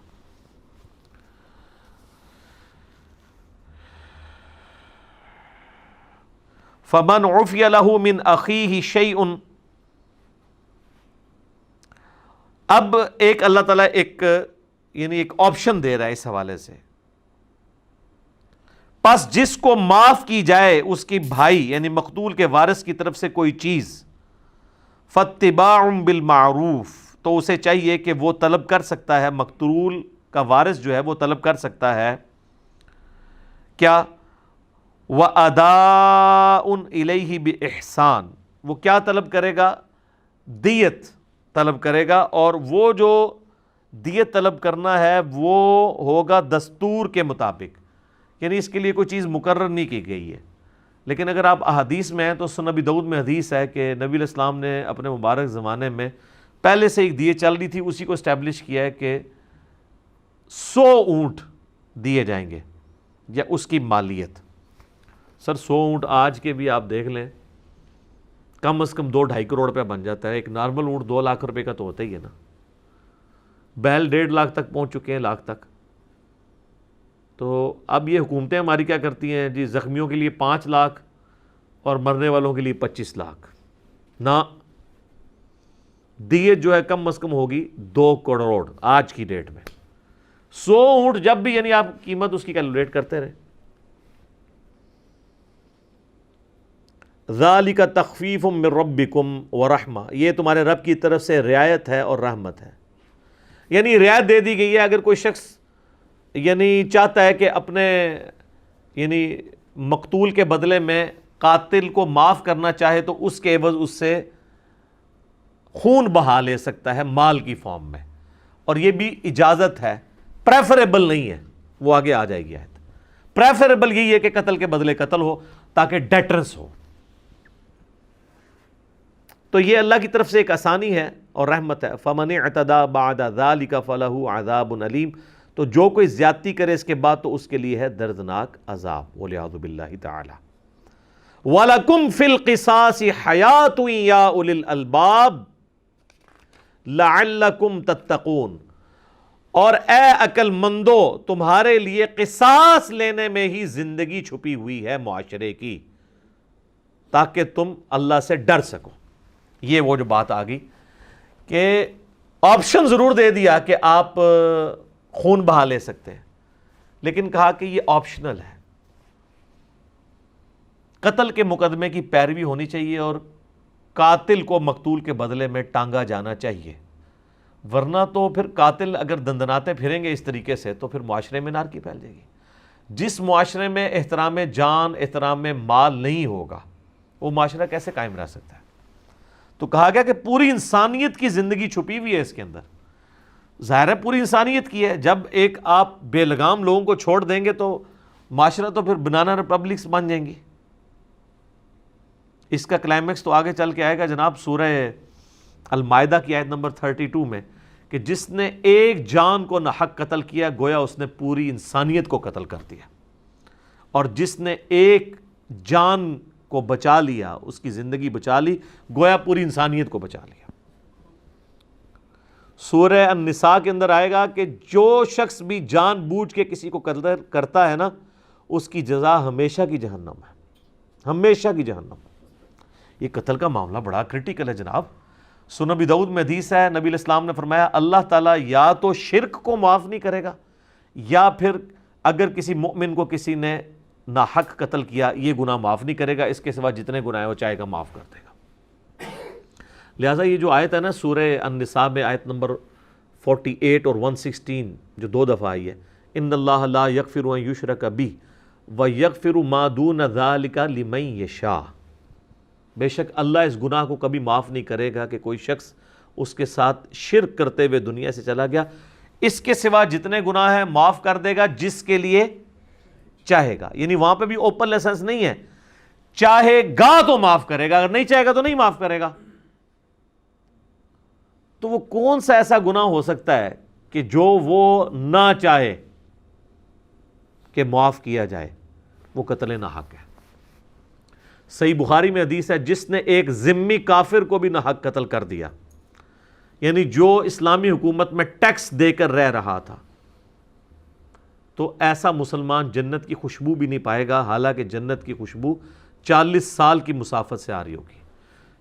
فَمَنْ عُفِيَ لَهُ مِنْ أَخِيهِ شَيْءٌ، اب ایک اللہ تعالیٰ ایک آپشن دے رہا ہے اس حوالے سے، پس جس کو معاف کی جائے اس کی بھائی یعنی مقتول کے وارث کی طرف سے کوئی چیز، فَاتِّبَاعٌ بِالْمَعْرُوفِ، تو اسے چاہیے کہ وہ طلب کر سکتا ہے، مقتول کا وارث جو ہے وہ طلب کر سکتا ہے کیا؟ وَأَدَاءٌ إِلَيْهِ بِإِحْسَانٍ، وہ کیا طلب کرے گا؟ دیت طلب کرے گا، اور وہ جو دیت طلب کرنا ہے وہ ہوگا دستور کے مطابق، یعنی اس کے لیے کوئی چیز مقرر نہیں کی گئی ہے۔ لیکن اگر آپ احادیث میں ہیں تو سنن ابی داؤد میں حدیث ہے کہ نبی علیہ السلام نے اپنے مبارک زمانے میں پہلے سے ایک دیے چل رہی تھی، اسی کو اسٹیبلش کیا ہے کہ 100 اونٹ دیے جائیں گے یا اس کی مالیت۔ سر 100 اونٹ آج کے بھی آپ دیکھ لیں کم از کم 2-2.5 کروڑ روپے بن جاتا ہے، ایک نارمل اونٹ 2 لاکھ روپے کا تو ہوتا ہی ہے نا، بیل 1.5 لاکھ تک پہنچ چکے ہیں، لاکھ تک۔ تو اب یہ حکومتیں ہماری کیا کرتی ہیں جی، زخمیوں کے لیے 5 لاکھ اور مرنے والوں کے لیے 25 لاکھ، نہ دیت جو ہے کم از کم ہوگی 2 کروڑ آج کی ڈیٹ میں۔ 100 اونٹ جب بھی یعنی آپ قیمت اس کی کیلکولیٹ کرتے رہے۔ ذَلِكَ تَخْفِيفٌ مِّن رَبِّكُمْ وَرَحْمَةٌ، یہ تمہارے رب کی طرف سے رعایت ہے اور رحمت ہے، یعنی رعایت دے دی گئی ہے۔ اگر کوئی شخص یعنی چاہتا ہے کہ اپنے یعنی مقتول کے بدلے میں قاتل کو معاف کرنا چاہے تو اس کے عوض اس سے خون بہا لے سکتا ہے مال کی فارم میں، اور یہ بھی اجازت ہے، پریفریبل نہیں ہے، وہ آگے آ جائے گی آیت۔ پریفریبل یہی ہے کہ قتل کے بدلے قتل ہو تاکہ ڈیٹرنس ہو۔ تو یہ اللہ کی طرف سے ایک آسانی ہے اور رحمت ہے۔ فَمَنِ اعْتَدَىٰ بَعْدَ ذَلِكَ فَلَهُ عَذَابٌ أَلِيمٌ، تو جو کوئی زیادتی کرے اس کے بعد تو اس کے لیے ہے دردناک عذاب، وَلِعَوْذُ بِاللَّهِ تَعَالَى۔ وَلَكُمْ فِي الْقِصَاصِ حَيَاةٌ يَا أُولِي الْأَلْبَابِ لَعَلَّكُمْ تَتَّقُونَ، اور اے عقل مندو تمہارے لیے قصاص لینے میں ہی زندگی چھپی ہوئی ہے معاشرے کی، تاکہ تم اللہ سے ڈر سکو۔ یہ وہ جو بات آ گئی کہ آپشن ضرور دے دیا کہ آپ خون بہا لے سکتے ہیں، لیکن کہا کہ یہ آپشنل ہے، قتل کے مقدمے کی پیروی ہونی چاہیے اور قاتل کو مقتول کے بدلے میں ٹانگا جانا چاہیے، ورنہ تو پھر قاتل اگر دندناتے پھریں گے اس طریقے سے تو پھر معاشرے میں نار کی پھیل جائے گی۔ جس معاشرے میں احترام جان، احترام مال نہیں ہوگا، وہ معاشرہ کیسے قائم رہ سکتا ہے؟ تو کہا گیا کہ پوری انسانیت کی زندگی چھپی ہوئی ہے اس کے اندر، ظاہر ہے پوری انسانیت کی ہے۔ جب ایک آپ بے لگام لوگوں کو چھوڑ دیں گے تو معاشرہ تو پھر بنانا ریپبلکس بن جائیں گی۔ اس کا کلائمیکس تو آگے چل کے آئے گا جناب سورہ المائدہ کی آیت نمبر 32 میں، کہ جس نے ایک جان کو ناحق قتل کیا گویا اس نے پوری انسانیت کو قتل کر دیا، اور جس نے ایک جان کو بچا لیا، اس کی زندگی بچا لی، گویا پوری انسانیت کو بچا لیا۔ سورہ النساء کے اندر آئے گا کہ جو شخص بھی جان بوجھ کے کسی کو قتل کرتا ہے نا، اس کی جزا ہمیشہ کی جہنم ہے، ہمیشہ کی جہنم۔ یہ قتل کا معاملہ بڑا کرٹیکل ہے جناب۔ سنن ابی داؤد میں حدیث ہے، نبی علیہ السلام نے فرمایا اللہ تعالیٰ یا تو شرک کو معاف نہیں کرے گا، یا پھر اگر کسی مؤمن کو کسی نے ناحق قتل کیا یہ گناہ معاف نہیں کرے گا، اس کے سوا جتنے گناہ وہ چاہے گا معاف کر دے گا۔ لہٰذا یہ جو آیت ہے نا سورہ النساء میں آیت نمبر 48 اور 116 جو 2 دفعہ آئی ہے، ان اللہ لا یغفر ان یشرک بہ ویغفر ما دون ذلک لمن یشاء، بے شک اللہ اس گناہ کو کبھی معاف نہیں کرے گا کہ کوئی شخص اس کے ساتھ شرک کرتے ہوئے دنیا سے چلا گیا، اس کے سوا جتنے گناہ ہیں معاف کر دے گا جس کے لیے چاہے گا۔ یعنی وہاں پہ بھی اوپن لائسنس نہیں ہے، چاہے گا تو معاف کرے گا، اگر نہیں چاہے گا تو نہیں معاف کرے گا۔ تو وہ کون سا ایسا گناہ ہو سکتا ہے کہ جو وہ نہ چاہے کہ معاف کیا جائے؟ وہ قتل ناحق ہے۔ صحیح بخاری میں حدیث ہے، جس نے ایک ذمی کافر کو بھی ناحق قتل کر دیا، یعنی جو اسلامی حکومت میں ٹیکس دے کر رہ رہا تھا، تو ایسا مسلمان جنت کی خوشبو بھی نہیں پائے گا، حالانکہ جنت کی خوشبو 40 سال کی مسافت سے آ رہی ہوگی۔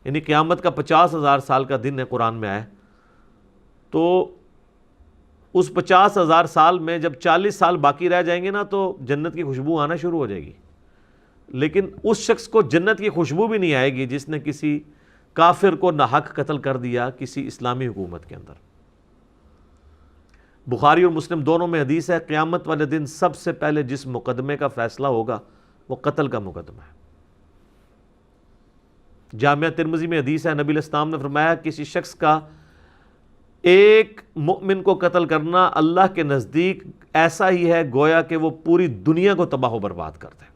یعنی قیامت کا 50,000 سال کا دن ہے قرآن میں آیا، تو اس 50,000 سال میں جب 40 سال باقی رہ جائیں گے نا تو جنت کی خوشبو آنا شروع ہو جائے گی، لیکن اس شخص کو جنت کی خوشبو بھی نہیں آئے گی جس نے کسی کافر کو ناحق قتل کر دیا کسی اسلامی حکومت کے اندر۔ بخاری اور مسلم دونوں میں حدیث ہے، قیامت والے دن سب سے پہلے جس مقدمے کا فیصلہ ہوگا وہ قتل کا مقدمہ ہے۔ جامعہ ترمذی میں حدیث ہے، نبی علیہ السلام نے فرمایا کسی شخص کا ایک مؤمن کو قتل کرنا اللہ کے نزدیک ایسا ہی ہے گویا کہ وہ پوری دنیا کو تباہ و برباد کر دے۔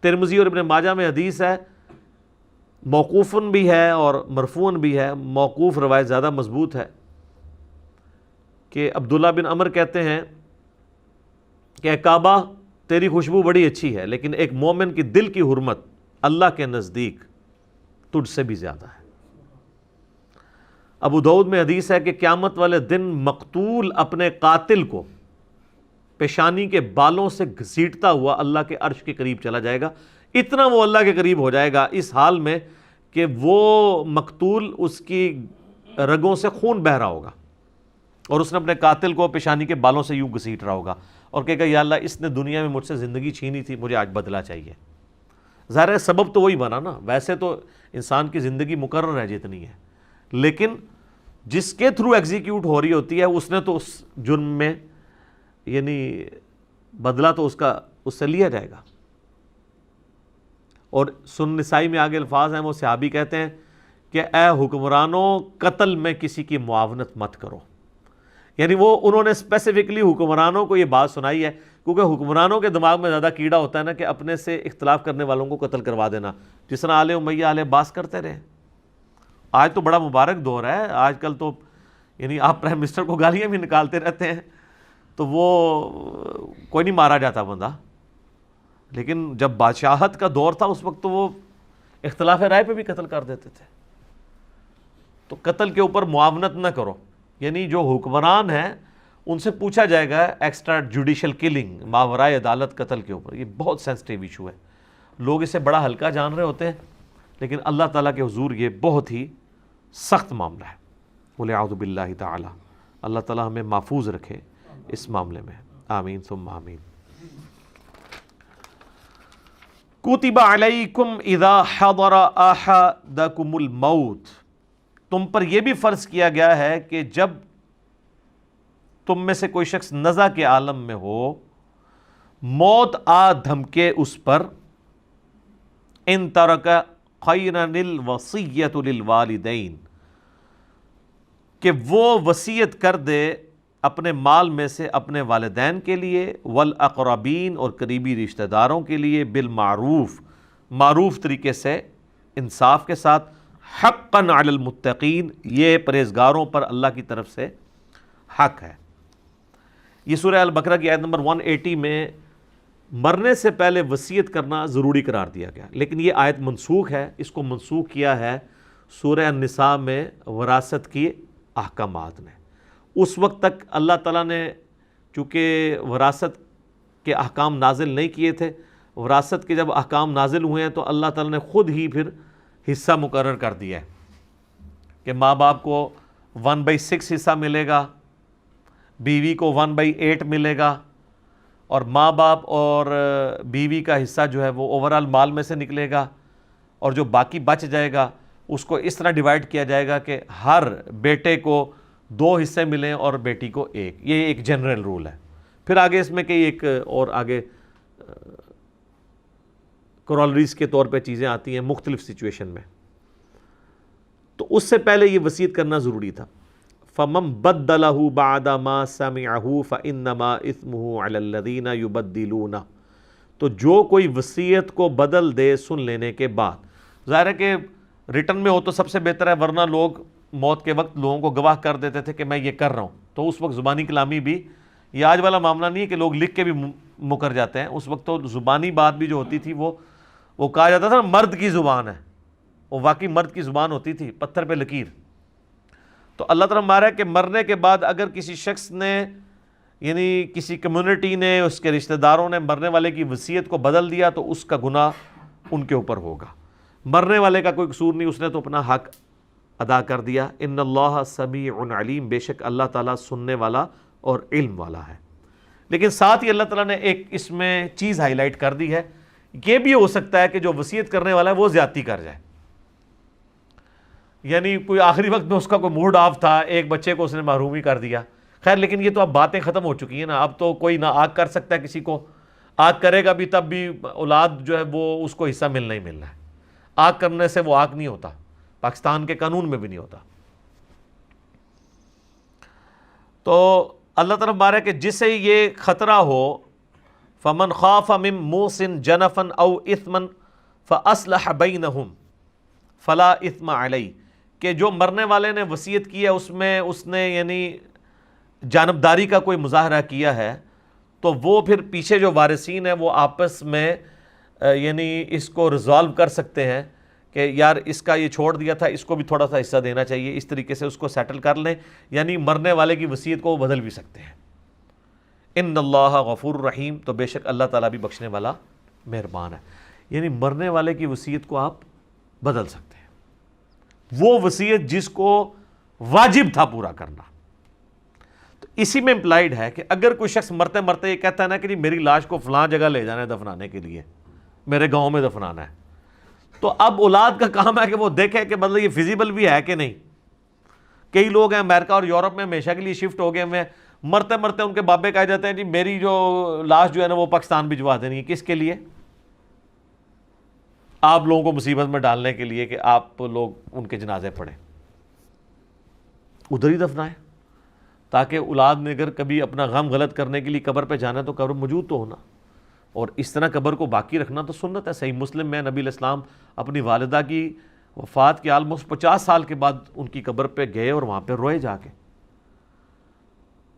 ترمذی اور ابن ماجہ میں حدیث ہے، موقوفن بھی ہے اور مرفوعن بھی ہے، موقوف روایت زیادہ مضبوط ہے، کہ عبداللہ بن عمر کہتے ہیں کہ اے کعبہ تیری خوشبو بڑی اچھی ہے، لیکن ایک مومن کی دل کی حرمت اللہ کے نزدیک تجھ سے بھی زیادہ ہے۔ ابو داؤد میں حدیث ہے کہ قیامت والے دن مقتول اپنے قاتل کو پیشانی کے بالوں سے گھسیٹتا ہوا اللہ کے عرش کے قریب چلا جائے گا، اتنا وہ اللہ کے قریب ہو جائے گا اس حال میں کہ وہ مقتول اس کی رگوں سے خون بہہ رہا ہوگا، اور اس نے اپنے قاتل کو پیشانی کے بالوں سے یوں گھسیٹ رہا ہوگا اور کہے گا یا اللہ اس نے دنیا میں مجھ سے زندگی چھینی تھی، مجھے آج بدلہ چاہیے۔ ظاہر ہے سبب تو وہی بنا نا، ویسے تو انسان کی زندگی مقرر ہے جتنی ہے، لیکن جس کے تھرو ایگزیکیوٹ ہو رہی ہوتی ہے اس نے تو اس جرم میں یعنی بدلہ تو اس سے لیا جائے گا۔ اور سنن نسائی میں آگے الفاظ ہیں، وہ صحابی کہتے ہیں کہ اے حکمرانوں قتل میں کسی کی معاونت مت کرو، یعنی وہ انہوں نے اسپیسیفکلی حکمرانوں کو یہ بات سنائی ہے کیونکہ حکمرانوں کے دماغ میں زیادہ کیڑا ہوتا ہے نا کہ اپنے سے اختلاف کرنے والوں کو قتل کروا دینا، جس طرح آل امیہ آل عباس کرتے رہے۔ آج تو بڑا مبارک دور ہے، آج کل تو یعنی آپ پرائم منسٹر کو گالیاں بھی نکالتے رہتے ہیں تو وہ کوئی نہیں مارا جاتا بندہ، لیکن جب بادشاہت کا دور تھا اس وقت تو وہ اختلاف رائے پہ بھی قتل کر دیتے تھے۔ تو قتل کے اوپر معاونت نہ کرو، یعنی جو حکمران ہیں ان سے پوچھا جائے گا ایکسٹرا جوڈیشل کلنگ، ماورائے عدالت قتل کے اوپر، یہ بہت سینسٹیو ایشو ہے، لوگ اسے بڑا ہلکا جان رہے ہوتے ہیں، لیکن اللہ تعالیٰ کے حضور یہ بہت ہی سخت معاملہ ہے۔ بولے اعوذ باللہ تعالی، اللہ تعالیٰ ہمیں محفوظ رکھے اس معاملے میں، آمین ثم آمین۔ کتب علیکم اذا حضر احدکم الموت، تم پر یہ بھی فرض کیا گیا ہے کہ جب تم میں سے کوئی شخص نزع کے عالم میں ہو، موت آ دھمکے اس پر، ان ترک خیرا الوصیۃ للوالدین، کہ وہ وصیت کر دے اپنے مال میں سے اپنے والدین کے لیے، والاقربین اور قریبی رشتہ داروں کے لیے، بالمعروف معروف طریقے سے، انصاف کے ساتھ، حقا علی المتقین، یہ پرہیزگاروں پر اللہ کی طرف سے حق ہے۔ یہ سورہ البقرہ کی آیت نمبر 180 میں مرنے سے پہلے وصیت کرنا ضروری قرار دیا گیا، لیکن یہ آیت منسوخ ہے۔ اس کو منسوخ کیا ہے سورہ النساء میں وراثت کی احکامات نے۔ اس وقت تک اللہ تعالیٰ نے چونکہ وراثت کے احکام نازل نہیں کیے تھے، وراثت کے جب احکام نازل ہوئے ہیں تو اللہ تعالیٰ نے خود ہی پھر حصہ مقرر کر دیا ہے کہ ماں باپ کو 1/6 حصہ ملے گا، بیوی کو 1/8 ملے گا، اور ماں باپ اور بیوی کا حصہ جو ہے وہ اوورال مال میں سے نکلے گا، اور جو باقی بچ جائے گا اس کو اس طرح ڈیوائیڈ کیا جائے گا کہ ہر بیٹے کو 2 حصے ملیں اور بیٹی کو 1۔ یہ ایک جنرل رول ہے۔ پھر آگے اس میں کئی ایک اور آگے کرولریز کے طور پہ چیزیں آتی ہیں مختلف سچویشن میں۔ تو اس سے پہلے یہ وصیت کرنا ضروری تھا۔ فَمَن بَدَّلَهُ بَعْدَ مَا سَمِعَهُ فَإِنَّمَا إِثْمُهُ عَلَى الَّذِينَ يُبَدِّلُونَ، تو جو کوئی وصیت کو بدل دے سن لینے کے بعد، ظاہر ہے کہ ریٹن میں ہو تو سب سے بہتر ہے، ورنہ لوگ موت کے وقت لوگوں کو گواہ کر دیتے تھے کہ میں یہ کر رہا ہوں، تو اس وقت زبانی کلامی بھی، یہ آج والا معاملہ نہیں ہے کہ لوگ لکھ کے بھی مکر جاتے ہیں، اس وقت تو زبانی بات بھی جو ہوتی تھی وہ کہا جاتا تھا مرد کی زبان ہے، وہ واقعی مرد کی زبان ہوتی تھی، پتھر پہ لکیر۔ تو اللہ تعالیٰ مارا ہے کہ مرنے کے بعد اگر کسی شخص نے، یعنی کسی کمیونٹی نے، اس کے رشتہ داروں نے مرنے والے کی وصیت کو بدل دیا تو اس کا گناہ ان کے اوپر ہوگا۔ مرنے والے کا کوئی قصور نہیں، اس نے تو اپنا حق ادا کر دیا۔ ان اللہ سمیع علیم، بے شک اللہ تعالیٰ سننے والا اور علم والا ہے۔ لیکن ساتھ ہی اللہ تعالیٰ نے ایک اس میں چیز ہائی لائٹ کر دی ہے، یہ بھی ہو سکتا ہے کہ جو وصیت کرنے والا ہے وہ زیادتی کر جائے، یعنی کوئی آخری وقت میں اس کا کوئی موڈ آف تھا، ایک بچے کو اس نے محروم ہی کر دیا۔ خیر لیکن یہ تو اب باتیں ختم ہو چکی ہیں نا، اب تو کوئی نہ آگ کر سکتا ہے کسی کو، آگ کرے گا بھی تب بھی اولاد جو ہے وہ اس کو حصہ ملنا ہی ملنا ہے، آگ کرنے سے وہ آگ نہیں ہوتا، پاکستان کے قانون میں بھی نہیں ہوتا۔ تو اللہ تعالیٰ بارے کہ جسے یہ خطرہ ہو، فمن خاف من موص جنفا او اثما فاصلح بینہم فلا اثم علیہ، کہ جو مرنے والے نے وصیت کی ہے اس میں اس نے یعنی جانبداری کا کوئی مظاہرہ کیا ہے، تو وہ پھر پیچھے جو وارثین ہیں وہ آپس میں یعنی اس کو ریزالو کر سکتے ہیں کہ یار اس کا یہ چھوڑ دیا تھا، اس کو بھی تھوڑا سا حصہ دینا چاہیے، اس طریقے سے اس کو سیٹل کر لیں، یعنی مرنے والے کی وصیت کو وہ بدل بھی سکتے ہیں۔ ان اللہ غفور رحیم، تو بے شک اللہ تعالیٰ بھی بخشنے والا مہربان ہے، یعنی مرنے والے کی وصیت کو آپ بدل سکتے ہیں، وہ وصیت جس کو واجب تھا پورا کرنا۔ تو اسی میں امپلائیڈ ہے کہ اگر کوئی شخص مرتے مرتے یہ کہتا ہے نا کہ میری لاش کو فلاں جگہ لے جانا ہے دفنانے کے لیے، میرے گاؤں میں دفنانا ہے، تو اب اولاد کا کام ہے کہ وہ دیکھے کہ مطلب یہ فیزیبل بھی ہے کہ نہیں۔ کئی لوگ ہیں امریکہ اور یورپ میں ہمیشہ کے لیے شفٹ ہو گئے ہوئے ہیں، مرتے مرتے ان کے بابے کہے جاتے ہیں جی میری جو لاش جو ہے نا وہ پاکستان بھجوا دینی ہے، کس کے لیے؟ آپ لوگوں کو مصیبت میں ڈالنے کے لیے کہ آپ لوگ ان کے جنازے پڑھیں، ادھر ہی دفنائیں، تاکہ اولاد نے اگر کبھی اپنا غم غلط کرنے کے لیے قبر پہ جانا ہے تو قبر موجود تو ہونا، اور اس طرح قبر کو باقی رکھنا تو سنت ہے۔ صحیح مسلم میں نبی علیہ السلام اپنی والدہ کی وفات کے آلموسٹ 50 سال کے بعد ان کی قبر پہ گئے اور وہاں پہ روئے جا کے۔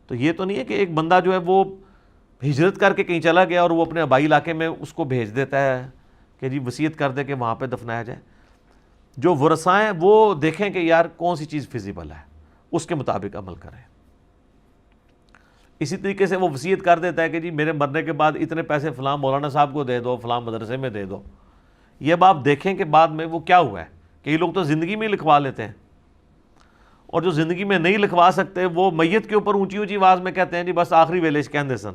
تو یہ تو نہیں ہے کہ ایک بندہ جو ہے وہ ہجرت کر کے کہیں چلا گیا اور وہ اپنے آبائی علاقے میں اس کو بھیج دیتا ہے کہ جی وصیت کر دے کہ وہاں پہ دفنایا جائے۔ جو ورثاء ہیں وہ دیکھیں کہ یار کون سی چیز فیزیبل ہے، اس کے مطابق عمل کریں۔ اسی طریقے سے وہ وصیت کر دیتا ہے کہ جی میرے مرنے کے بعد اتنے پیسے فلاں مولانا صاحب کو دے دو، فلاں مدرسے میں دے دو۔ یہ اب آپ دیکھیں کہ بعد میں وہ کیا ہوا ہے، کئی لوگ تو زندگی میں لکھوا لیتے ہیں، اور جو زندگی میں نہیں لکھوا سکتے وہ میت کے اوپر اونچی اونچی آواز میں کہتے ہیں جی بس آخری ویلیج کہندے سن،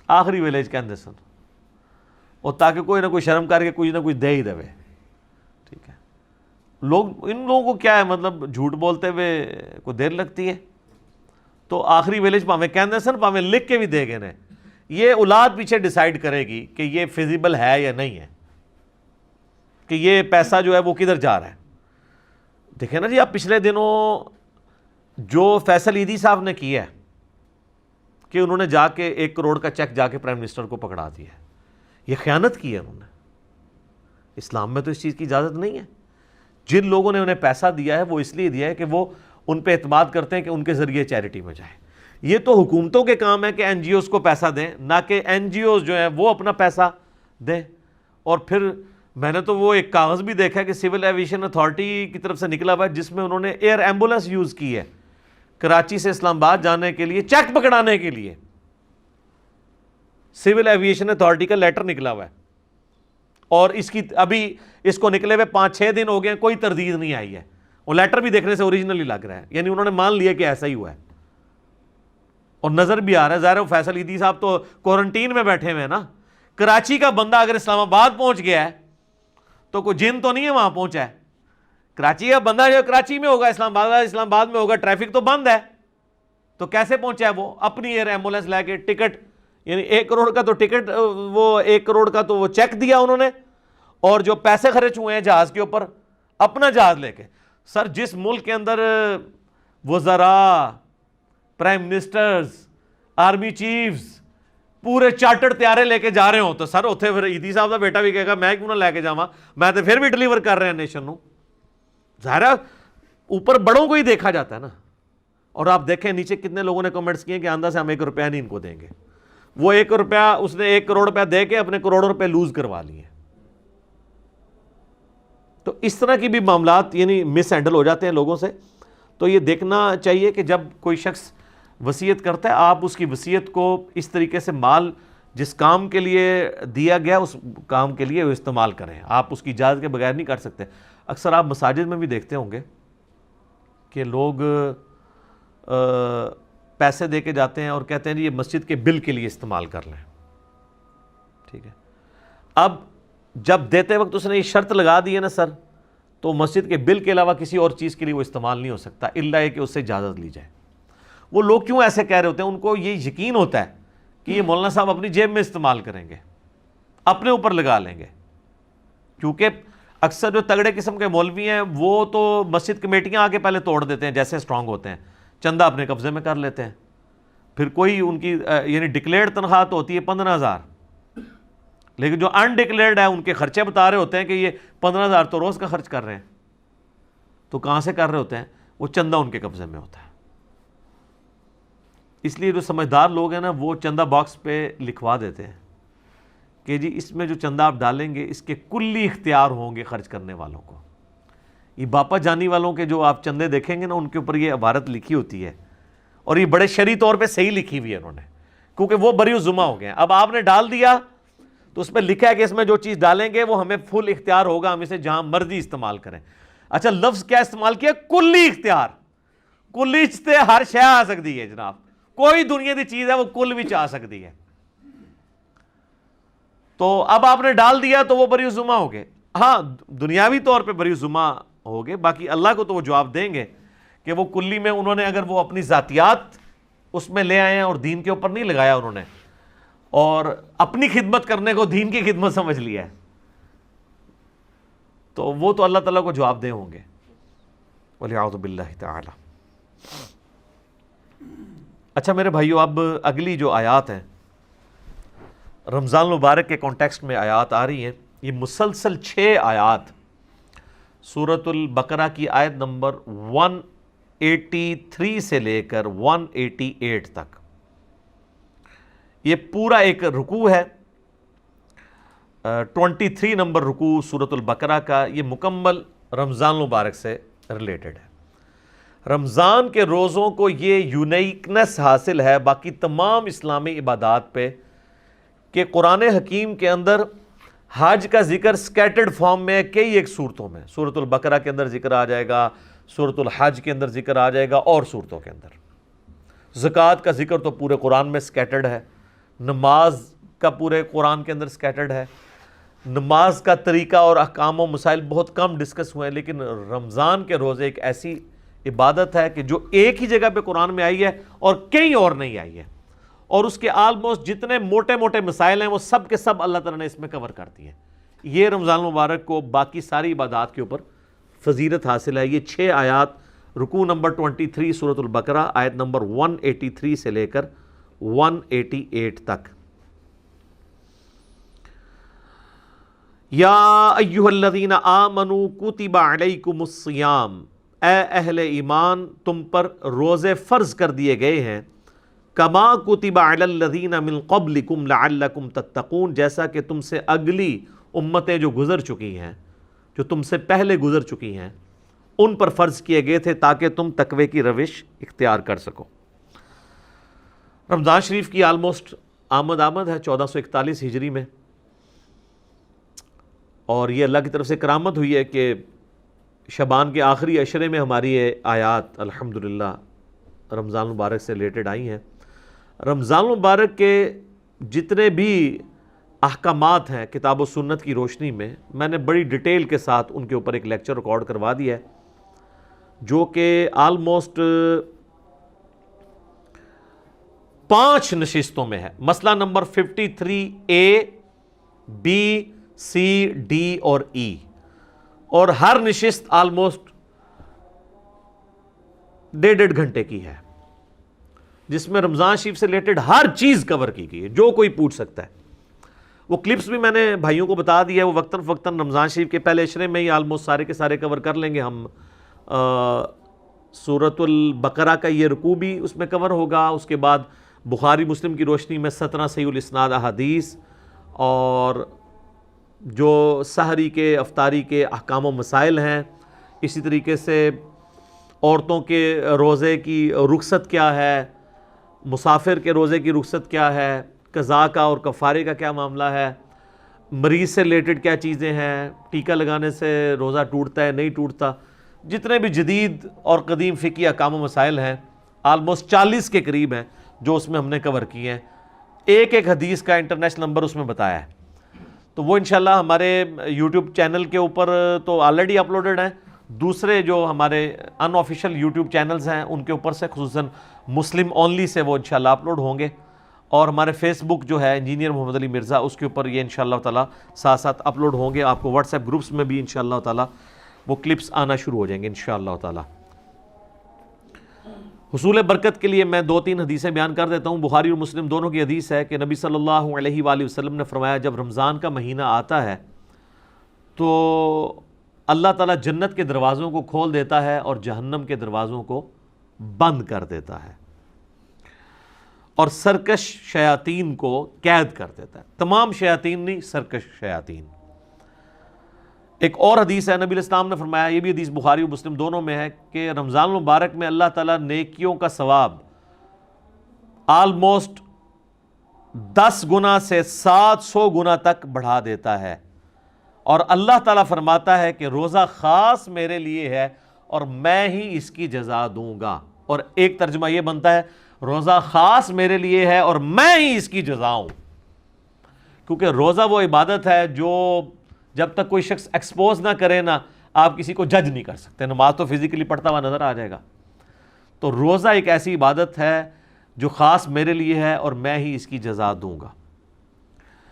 آخری ویلیج کہندے سن۔ اور تاکہ کوئی نہ کوئی شرم کر کے کچھ نہ کچھ دے ہی دے. ٹھیک ہے, ان لوگوں کو کیا ہے, مطلب جھوٹ بولتے ہوئے کوئی دیر لگتی ہے. تو آخری ویلیج پاویں کہندے سن پاویں لکھ کے بھی دے گئے نے, یہ اولاد پیچھے ڈیسائیڈ کرے گی کہ یہ فیزیبل ہے یا نہیں ہے, کہ یہ پیسہ جو ہے وہ کدھر جا رہا ہے. دیکھیں نا جی, آپ پچھلے دنوں جو فیصل عیدی صاحب نے کیا ہے کہ انہوں نے جا کے 1 کروڑ کا چیک جا کے پرائم منسٹر کو پکڑا دیا ہے, یہ خیانت کی ہے انہوں نے. اسلام میں تو اس چیز کی اجازت نہیں ہے. جن لوگوں نے انہیں پیسہ دیا ہے وہ اس لیے دیا ہے کہ وہ ان پہ اعتماد کرتے ہیں کہ ان کے ذریعے چیریٹی میں جائے. یہ تو حکومتوں کے کام ہے کہ این جی اوز کو پیسہ دیں, نہ کہ این جی اوز جو ہیں وہ اپنا پیسہ دیں. اور پھر میں نے تو وہ ایک کاغذ بھی دیکھا کہ سول ایویشن اتھارٹی کی طرف سے نکلا ہوا ہے جس میں انہوں نے ایئر ایمبولینس یوز کی ہے کراچی سے اسلام آباد جانے کے لیے, چیک پکڑانے کے لیے. سول ایویشن اتھارٹی کا لیٹر نکلا ہوا ہے, اور اس کی ابھی اس کو نکلے ہوئے 5-6 دن ہو گئے, کوئی تردید نہیں آئی ہے. وہ لیٹر بھی دیکھنے سے اوریجنلی لگ رہا ہے, یعنی انہوں نے مان لیا کہ ایسا ہی ہوا ہے, اور نظر بھی آ رہا ہے. ظاہر ہے فیصل عیدی صاحب تو کوارنٹین میں بیٹھے ہوئے ہیں نا. کراچی کا بندہ اگر اسلام آباد پہنچ گیا ہے تو کوئی جن تو نہیں ہے وہاں پہنچا ہے. کراچی کا بندہ جو کراچی میں ہوگا, اسلام آباد میں ہوگا, ٹریفک تو بند ہے, تو کیسے پہنچا ہے وہ؟ اپنی ایئر ایمبولینس لے کے, ٹکٹ, یعنی 1 کروڑ کا تو ٹکٹ, وہ 1 کروڑ کا تو وہ چیک دیا انہوں نے, اور جو پیسے خرچ ہوئے ہیں جہاز کے اوپر, اپنا جہاز لے کے. سر جس ملک کے اندر وزراء, پرائم منسٹرز, آرمی چیفز پورے چارٹرڈ طیارے لے کے جا رہے ہوں, تو سر اتنے پھر عیدی صاحب کا بیٹا بھی کہے گا میں کیوں نہ لے کے جاواں, میں تو پھر بھی ڈلیور کر رہے ہیں نیشن نو. ظاہر ہے اوپر بڑوں کو ہی دیکھا جاتا ہے نا. اور آپ دیکھیں نیچے کتنے لوگوں نے کمنٹس کیے کہ آندہ سے ہم 1 روپیہ نہیں ان کو دیں گے. وہ 1 روپیہ اس نے 1 کروڑ روپیہ دے کے اپنے کروڑوں روپے لوز کروا لیے. تو اس طرح کی بھی معاملات یعنی مس ہینڈل ہو جاتے ہیں لوگوں سے. تو یہ دیکھنا چاہیے کہ جب کوئی شخص وصیت کرتا ہے, آپ اس کی وصیت کو اس طریقے سے مال جس کام کے لیے دیا گیا اس کام کے لیے وہ استعمال کریں. آپ اس کی اجازت کے بغیر نہیں کر سکتے. اکثر آپ مساجد میں بھی دیکھتے ہوں گے کہ لوگ پیسے دے کے جاتے ہیں اور کہتے ہیں جی یہ مسجد کے بل کے لیے استعمال کر لیں. ٹھیک ہے, اب جب دیتے وقت اس نے یہ شرط لگا دی ہے نا سر, تو مسجد کے بل کے علاوہ کسی اور چیز کے لیے وہ استعمال نہیں ہو سکتا الا یہ کہ اس سے اجازت لی جائے. وہ لوگ کیوں ایسے کہہ رہے ہوتے ہیں؟ ان کو یہ یقین ہوتا ہے کہ یہ مولانا صاحب اپنی جیب میں استعمال کریں گے, اپنے اوپر لگا لیں گے. کیونکہ اکثر جو تگڑے قسم کے مولوی ہیں وہ تو مسجد کمیٹیاں آگے پہلے توڑ دیتے ہیں جیسے اسٹرانگ ہوتے ہیں, چندہ اپنے قبضے میں کر لیتے ہیں. پھر کوئی ان کی یعنی ڈکلیئرڈ تنخواہ تو ہوتی ہے 15,000, لیکن جو انڈکلیئرڈ ہے ان کے خرچے بتا رہے ہوتے ہیں کہ یہ 15,000 تو روز کا خرچ کر رہے ہیں. تو کہاں سے کر رہے ہوتے ہیں؟ وہ چندہ ان کے قبضے میں ہوتا ہے. اس لیے جو سمجھدار لوگ ہیں نا وہ چندہ باکس پہ لکھوا دیتے ہیں کہ جی اس میں جو چندہ آپ ڈالیں گے اس کے کلی اختیار ہوں گے خرچ کرنے والوں کو. یہ باپا جانی والوں کے جو آپ چندے دیکھیں گے نا ان کے اوپر یہ عبارت لکھی ہوتی ہے, اور یہ بڑے شرعی طور پہ صحیح لکھی ہوئی ہے انہوں نے, کیونکہ وہ بری ذمہ ہو گئے ہیں. اب آپ نے ڈال دیا تو اس پہ لکھا ہے کہ اس میں جو چیز ڈالیں گے وہ ہمیں فل اختیار ہوگا, ہم اسے جہاں مرضی استعمال کریں. اچھا لفظ کیا استعمال کیا؟ کلی اختیار. کلی سے ہر شے آ سکتی ہے جناب, کوئی دنیا کی چیز ہے وہ کل بھی آ سکتی ہے. تو اب آپ نے ڈال دیا تو وہ بری ذمہ ہو گئے. ہاں دنیاوی طور پہ بری ذمہ ہو گئے, باقی اللہ کو تو وہ جواب دیں گے کہ وہ کلی میں انہوں نے اگر وہ اپنی ذاتیات اس میں لے آئے ہیں اور دین کے اوپر نہیں لگایا انہوں نے, اور اپنی خدمت کرنے کو دین کی خدمت سمجھ لیا ہے, تو وہ تو اللہ تعالیٰ کو جواب دہ ہوں گے. وَلِعَوْذُ بِاللَّهِ تَعَالَى. اچھا میرے بھائیو, اب اگلی جو آیات ہیں رمضان المبارک کے کانٹیکسٹ میں آیات آ رہی ہیں. یہ مسلسل 6 آیات سورۃ البقرہ کی آیت نمبر 183 سے لے کر 188 تک, یہ پورا ایک رکوع ہے. 23 نمبر رکوع سورۃ البقرہ کا, یہ مکمل رمضان المبارک سے ریلیٹڈ ہے. رمضان کے روزوں کو یہ یونیکنس حاصل ہے باقی تمام اسلامی عبادات پہ کہ قرآن حکیم کے اندر حج کا ذکر سکیٹرڈ فارم میں کئی ایک صورتوں میں, سورۃ البقرہ کے اندر ذکر آ جائے گا, سورۃ الحج کے اندر ذکر آ جائے گا, اور صورتوں کے اندر. زکوٰۃ کا ذکر تو پورے قرآن میں سکیٹرڈ ہے, نماز کا پورے قرآن کے اندر سکیٹرڈ ہے, نماز کا طریقہ اور احکام و مسائل بہت کم ڈسکس ہوئے ہیں، لیکن رمضان کے روزے ایک ایسی عبادت ہے کہ جو ایک ہی جگہ پہ قرآن میں آئی ہے اور کہیں اور نہیں آئی ہے، اور اس کے آلموسٹ جتنے موٹے موٹے مسائل ہیں وہ سب کے سب اللہ تعالیٰ نے اس میں کور کر دی ہیں۔ یہ رمضان المبارک کو باقی ساری عبادات کے اوپر فضیلت حاصل ہے۔ یہ 6 آیات رکوع نمبر 23 سورۃ البقرہ آیت نمبر 183 سے لے کر 188 تک۔ یا ایھا الذین آمنوا کتب علیکم الصیام، اے اہل ایمان تم پر روزے فرض کر دیے گئے ہیں، کما کتب علی الذین من قبلکم لعلکم تتقون، جیسا کہ تم سے اگلی امتیں جو گزر چکی ہیں، جو تم سے پہلے گزر چکی ہیں، ان پر فرض کیے گئے تھے تاکہ تم تقوی کی روش اختیار کر سکو۔ رمضان شریف کی آلموسٹ آمد ہے 1441 ہجری میں، اور یہ اللہ کی طرف سے کرامت ہوئی ہے کہ شعبان کے آخری عشرے میں ہماری یہ آیات الحمدللہ رمضان المبارک سے ریلیٹڈ آئی ہیں۔ رمضان المبارک کے جتنے بھی احکامات ہیں کتاب و سنت کی روشنی میں نے بڑی ڈیٹیل کے ساتھ ان کے اوپر ایک لیکچر ریکارڈ کروا دیا ہے، جو کہ آلموسٹ 5 نشستوں میں ہے۔ مسئلہ number 53A B C D اور E، اور ہر نشست آلموسٹ 1.5 گھنٹے کی ہے، جس میں رمضان شریف سے ریلیٹڈ ہر چیز کور کی گئی ہے جو کوئی پوچھ سکتا ہے۔ وہ کلپس بھی میں نے بھائیوں کو بتا دیا ہے، وہ وقتاً فوقتاً رمضان شریف کے پہلے عشرے میں ہی آلموسٹ سارے کے سارے کور کر لیں گے ہم۔ سورۃ البقرہ کا یہ رکوع بھی اس میں کور ہوگا، اس کے بعد بخاری مسلم کی روشنی میں 17 صحیح الاسناد احادیث، اور جو سحری کے افطاری کے احکام و مسائل ہیں، اسی طریقے سے عورتوں کے روزے کی رخصت کیا ہے، مسافر کے روزے کی رخصت کیا ہے، قضاء کا اور کفارے کا کیا معاملہ ہے، مریض سے ریلیٹڈ کیا چیزیں ہیں، ٹیکہ لگانے سے روزہ ٹوٹتا ہے نہیں ٹوٹتا، جتنے بھی جدید اور قدیم فقہی احکام و مسائل ہیں آلموسٹ 40 کے قریب ہیں جو اس میں ہم نے کور کیے ہیں۔ ایک ایک حدیث کا انٹرنیشنل نمبر اس میں بتایا ہے، تو وہ انشاءاللہ ہمارے یوٹیوب چینل کے اوپر تو آلریڈی اپلوڈڈ ہیں، دوسرے جو ہمارے ان آفیشیل یوٹیوب چینلز ہیں ان کے اوپر سے خصوصاً مسلم اونلی سے وہ انشاءاللہ اپلوڈ ہوں گے، اور ہمارے فیس بک جو ہے انجینئر محمد علی مرزا اس کے اوپر یہ انشاءاللہ تعالیٰ ساتھ ساتھ اپلوڈ ہوں گے۔ آپ کو واٹس ایپ گروپس میں بھی انشاءاللہ تعالیٰ وہ کلپس آنا شروع ہو جائیں گے انشاءاللہ تعالیٰ۔ حصول برکت کے لیے میں 2-3 حدیثیں بیان کر دیتا ہوں۔ بخاری اور مسلم دونوں کی حدیث ہے کہ نبی صلی اللہ علیہ وآلہ وسلم نے فرمایا جب رمضان کا مہینہ آتا ہے تو اللہ تعالیٰ جنت کے دروازوں کو کھول دیتا ہے اور جہنم کے دروازوں کو بند کر دیتا ہے، اور سرکش شیاطین کو قید کر دیتا ہے۔ تمام شیاطین نہیں، سرکش شیاطین۔ ایک اور حدیث ہے، نبی علیہ السلام نے فرمایا، یہ بھی حدیث بخاری و مسلم دونوں میں ہے، کہ رمضان المبارک میں اللہ تعالیٰ نیکیوں کا ثواب آلموسٹ 10 گنا سے 700 گنا تک بڑھا دیتا ہے، اور اللہ تعالیٰ فرماتا ہے کہ روزہ خاص میرے لیے ہے اور میں ہی اس کی جزا دوں گا۔ اور ایک ترجمہ یہ بنتا ہے روزہ خاص میرے لیے ہے اور میں ہی اس کی جزا ہوں، کیونکہ روزہ وہ عبادت ہے جو جب تک کوئی شخص ایکسپوز نہ کرے نا آپ کسی کو جج نہیں کر سکتے۔ نماز تو فزیکلی پڑھتا ہوا نظر آ جائے گا، تو روزہ ایک ایسی عبادت ہے جو خاص میرے لیے ہے اور میں ہی اس کی جزا دوں گا۔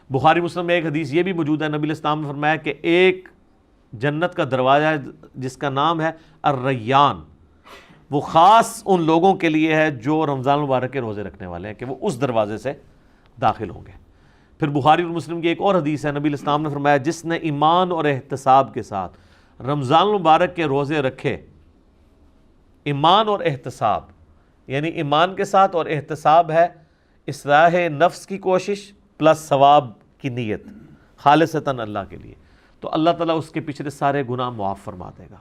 بخاری مسلم میں ایک حدیث یہ بھی موجود ہے، نبی علیہ السلام نے فرمایا کہ ایک جنت کا دروازہ ہے جس کا نام ہے الریان، وہ خاص ان لوگوں کے لیے ہے جو رمضان مبارک کے روزے رکھنے والے ہیں، کہ وہ اس دروازے سے داخل ہوں گے۔ پھر بخاری اور مسلم کی ایک اور حدیث ہے، نبی علیہ السلام نے فرمایا جس نے ایمان اور احتساب کے ساتھ رمضان مبارک کے روزے رکھے، ایمان اور احتساب یعنی ایمان کے ساتھ اور احتساب ہے اصلاح نفس کی کوشش پلس ثواب کی نیت خالصتاً اللہ کے لیے، تو اللہ تعالیٰ اس کے پچھلے سارے گناہ معاف فرما دے گا۔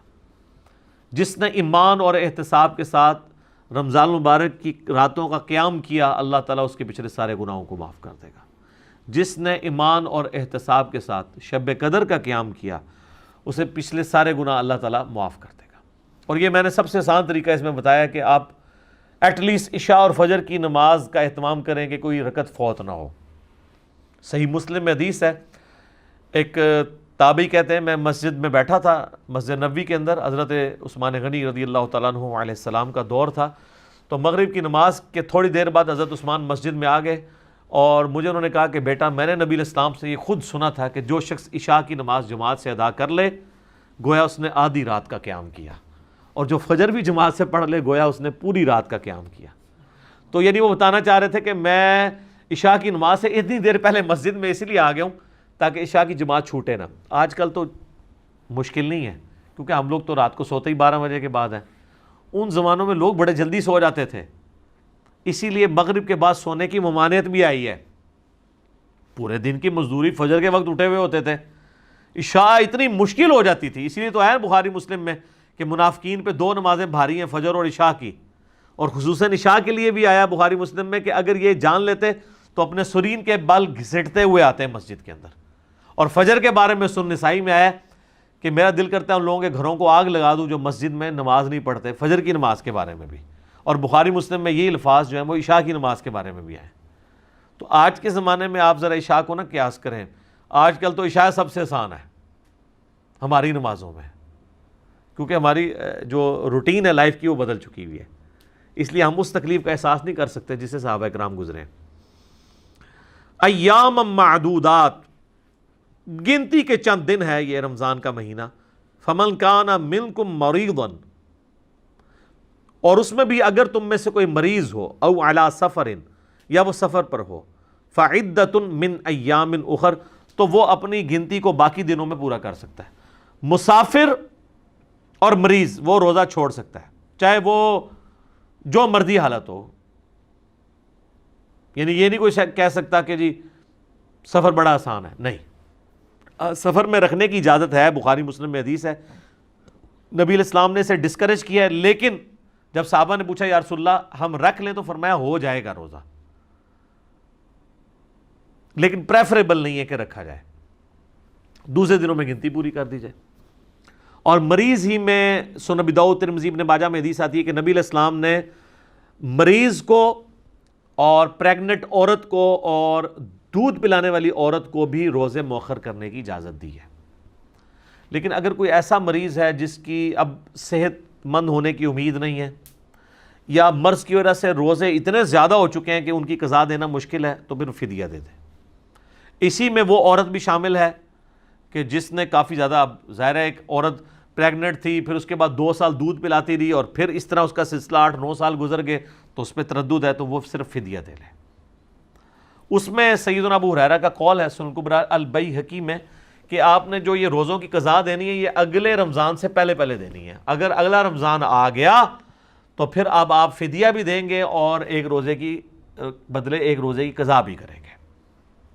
جس نے ایمان اور احتساب کے ساتھ رمضان مبارک کی راتوں کا قیام کیا، اللہ تعالیٰ اس کے پچھلے سارے گناہوں کو معاف کر دے گا۔ جس نے ایمان اور احتساب کے ساتھ شب قدر کا قیام کیا، اسے پچھلے سارے گناہ اللہ تعالیٰ معاف کر دے گا۔ اور یہ میں نے سب سے آسان طریقہ اس میں بتایا کہ آپ ایٹ لیسٹ عشاء اور فجر کی نماز کا اہتمام کریں کہ کوئی رکعت فوت نہ ہو۔ صحیح مسلم میں حدیث ہے، ایک تابعی کہتے ہیں میں مسجد میں بیٹھا تھا، مسجد نبوی کے اندر، حضرت عثمان غنی رضی اللہ تعالیٰ عنہ علیہ السلام کا دور تھا، تو مغرب کی نماز کے تھوڑی دیر بعد حضرت عثمان مسجد میں آ گئے اور مجھے انہوں نے کہا کہ بیٹا میں نے نبی علیہ السلام سے یہ خود سنا تھا کہ جو شخص عشاء کی نماز جماعت سے ادا کر لے گویا اس نے آدھی رات کا قیام کیا، اور جو فجر بھی جماعت سے پڑھ لے گویا اس نے پوری رات کا قیام کیا۔ تو یعنی وہ بتانا چاہ رہے تھے کہ میں عشاء کی نماز سے اتنی دیر پہلے مسجد میں اس لیے آ گیا ہوں تاکہ عشاء کی جماعت چھوٹے نہ۔ آج کل تو مشکل نہیں ہے کیونکہ ہم لوگ تو رات کو سوتے ہی 12 بجے کے بعد ہیں، ان زمانوں میں لوگ بڑے جلدی سو جاتے تھے، اسی لیے مغرب کے بعد سونے کی ممانعت بھی آئی ہے۔ پورے دن کی مزدوری فجر کے وقت اٹھے ہوئے ہوتے تھے، عشاء اتنی مشکل ہو جاتی تھی، اسی لیے تو ہے بخاری مسلم میں کہ منافقین پہ 2 نمازیں بھاری ہیں، فجر اور عشاء کی، اور خصوصاً عشاء کے لیے بھی آیا بخاری مسلم میں کہ اگر یہ جان لیتے تو اپنے سرین کے بال گھسٹتے ہوئے آتے ہیں مسجد کے اندر۔ اور فجر کے بارے میں سنن نسائی میں آیا کہ میرا دل کرتا ہے ان لوگوں کے گھروں کو آگ لگا دوں جو مسجد میں نماز نہیں پڑھتے، فجر کی نماز کے بارے میں بھی، اور بخاری مسلم میں یہ الفاظ جو ہیں وہ عشاء کی نماز کے بارے میں بھی آئے۔ تو آج کے زمانے میں آپ ذرا عشاء کو نہ قیاس کریں، آج کل تو عشاء سب سے آسان ہے ہماری نمازوں میں، کیونکہ ہماری جو روٹین ہے لائف کی وہ بدل چکی ہوئی ہے، اس لیے ہم اس تکلیف کا احساس نہیں کر سکتے جس سے صحابہ کرام گزرے۔ ایام معدودات، گنتی کے چند دن ہے یہ رمضان کا مہینہ۔ فمن کان منکم مریضا، اور اس میں بھی اگر تم میں سے کوئی مریض ہو، او علی سفر، یا وہ سفر پر ہو، فعدۃ من ایام اخر، تو وہ اپنی گنتی کو باقی دنوں میں پورا کر سکتا ہے۔ مسافر اور مریض وہ روزہ چھوڑ سکتا ہے، چاہے وہ جو مرضی حالت ہو، یعنی یہ نہیں کوئی کہہ سکتا کہ جی سفر بڑا آسان ہے، نہیں، سفر میں رکھنے کی اجازت ہے، بخاری مسلم میں حدیث ہے، نبی علیہ السلام نے اسے ڈسکریج کیا ہے، لیکن جب صحابہ نے پوچھا یا رسول اللہ ہم رکھ لیں تو فرمایا ہو جائے گا روزہ، لیکن پریفریبل نہیں ہے کہ رکھا جائے، دوسرے دنوں میں گنتی پوری کر دی جائے۔ اور مریض ہی میں سنن ابی داؤد ترمذی ابن ماجہ میں حدیث آتی ہے کہ نبی علیہ السلام نے مریض کو اور پریگننٹ عورت کو اور دودھ پلانے والی عورت کو بھی روزے مؤخر کرنے کی اجازت دی ہے۔ لیکن اگر کوئی ایسا مریض ہے جس کی اب صحت مند ہونے کی امید نہیں ہے، یا مرض کی وجہ سے روزے اتنے زیادہ ہو چکے ہیں کہ ان کی قضا دینا مشکل ہے، تو پھر فدیہ دے دے۔ اسی میں وہ عورت بھی شامل ہے کہ جس نے کافی زیادہ، اب ظاہر ہے ایک عورت پریگننٹ تھی، پھر اس کے بعد 2 سال دودھ پلاتی رہی اور پھر اس طرح اس کا سلسلہ 8-9 سال گزر گئے، تو اس پہ تردد ہے، تو وہ صرف فدیہ دے لے۔ اس میں سیدنا ابو ہریرہ کا قول ہے سنن کبریٰ البیہقی میں کہ آپ نے جو یہ روزوں کی قضا دینی ہے یہ اگلے رمضان سے پہلے دینی ہے، اگر اگلا رمضان آ گیا تو پھر اب آپ فدیہ بھی دیں گے اور ایک روزے کی بدلے ایک روزے کی قضا بھی کریں گے۔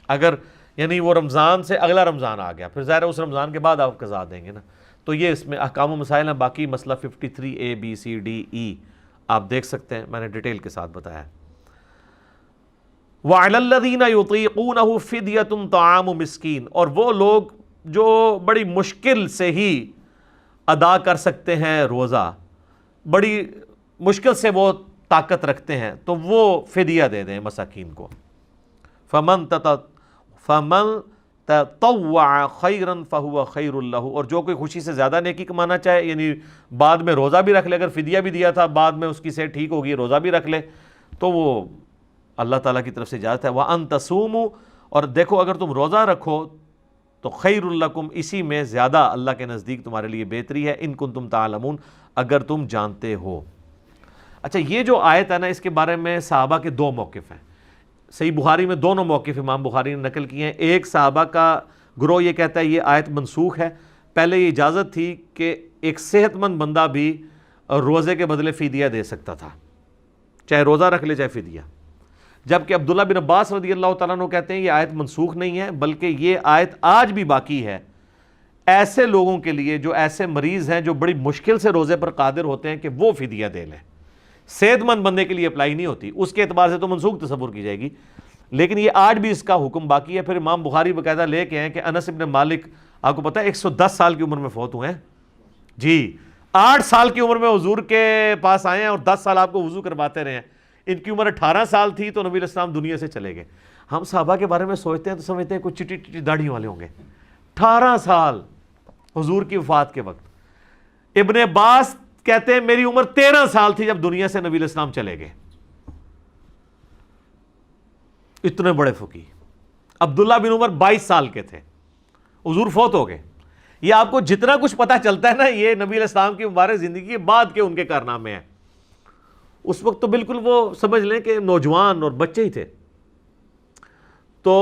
اگر یعنی وہ رمضان سے اگلا رمضان آ گیا، پھر ظاہر ہے اس رمضان کے بعد آپ قضا دیں گے نا۔ تو یہ اس میں احکام و مسائل ہیں، باقی مسئلہ 53A B C D E آپ دیکھ سکتے ہیں، میں نے ڈیٹیل کے ساتھ بتایا۔ وَعَلَى الَّذِينَ يُطِيقُونَهُ فِدْيَةٌ طَعَامُ مِسْكِينٍ، اور وہ لوگ جو بڑی مشکل سے ہی ادا کر سکتے ہیں روزہ، بڑی مشکل سے وہ طاقت رکھتے ہیں، تو وہ فدیہ دے دیں مساکین کو۔ فَمَن تَطَوَّعَ خَيْرًا فَهُوَ خَيْرٌ لَهُ، اور جو کوئی خوشی سے زیادہ نیکی کمانا چاہے، یعنی بعد میں روزہ بھی رکھ لے، اگر فدیہ بھی دیا تھا بعد میں اس کی صحت ٹھیک ہوگی روزہ بھی رکھ لے، تو وہ اللہ تعالیٰ کی طرف سے اجازت ہے۔ وَأَن تَصُومُوا، اور دیکھو اگر تم روزہ رکھو تو خیر لکم، اسی میں زیادہ اللہ کے نزدیک تمہارے لیے بہتری ہے، ان کنتم تعلمون، اگر تم جانتے ہو۔ اچھا، یہ جو آیت ہے نا، اس کے بارے میں صحابہ کے 2 موقف ہیں۔ صحیح بخاری میں 2 موقف امام بخاری نے نقل کیے ہیں۔ ایک صحابہ کا گروہ یہ کہتا ہے یہ آیت منسوخ ہے، پہلے یہ اجازت تھی کہ ایک صحت مند بندہ بھی روزے کے بدلے فدیہ دے سکتا تھا، چاہے روزہ رکھ لے چاہے فدیہ، جبکہ عبداللہ بن عباس رضی اللہ تعالیٰ عنہ کہتے ہیں یہ آیت منسوخ نہیں ہے، بلکہ یہ آیت آج بھی باقی ہے ایسے لوگوں کے لیے جو ایسے مریض ہیں جو بڑی مشکل سے روزے پر قادر ہوتے ہیں کہ وہ فدیہ دے لیں۔ صحت مند بندے کے لیے اپلائی نہیں ہوتی، اس کے اعتبار سے تو منسوخ تصور کی جائے گی، لیکن یہ آج بھی اس کا حکم باقی ہے۔ پھر امام بخاری باقاعدہ لے کے ہیں کہ انس ابن مالک، آپ کو پتہ ہے 110 سال کی عمر میں فوت ہوئے ہیں جی، 8 سال کی عمر میں حضور کے پاس آئے ہیں اور 10 سال آپ کو وضو کرواتے رہے ہیں۔ ان کی عمر 18 سال تھی تو نبی علیہ السلام دنیا سے چلے گئے۔ ہم صحابہ کے بارے میں سوچتے ہیں تو سمجھتے ہیں کچھ چٹی چٹی داڑھی والے ہوں گے، 18 سال حضور کی وفات کے وقت۔ ابن عباس کہتے ہیں میری عمر 13 سال تھی جب دنیا سے نبی علیہ السلام چلے گئے۔ اتنے بڑے فقیہ۔ عبداللہ بن عمر 22 سال کے تھے، حضور فوت ہو گئے۔ یہ آپ کو جتنا کچھ پتا چلتا ہے نا، یہ نبی علیہ السلام کی مبارک زندگی کے بعد کے ان کے کارنامے ہیں۔ اس وقت تو بالکل وہ سمجھ لیں کہ نوجوان اور بچے ہی تھے۔ تو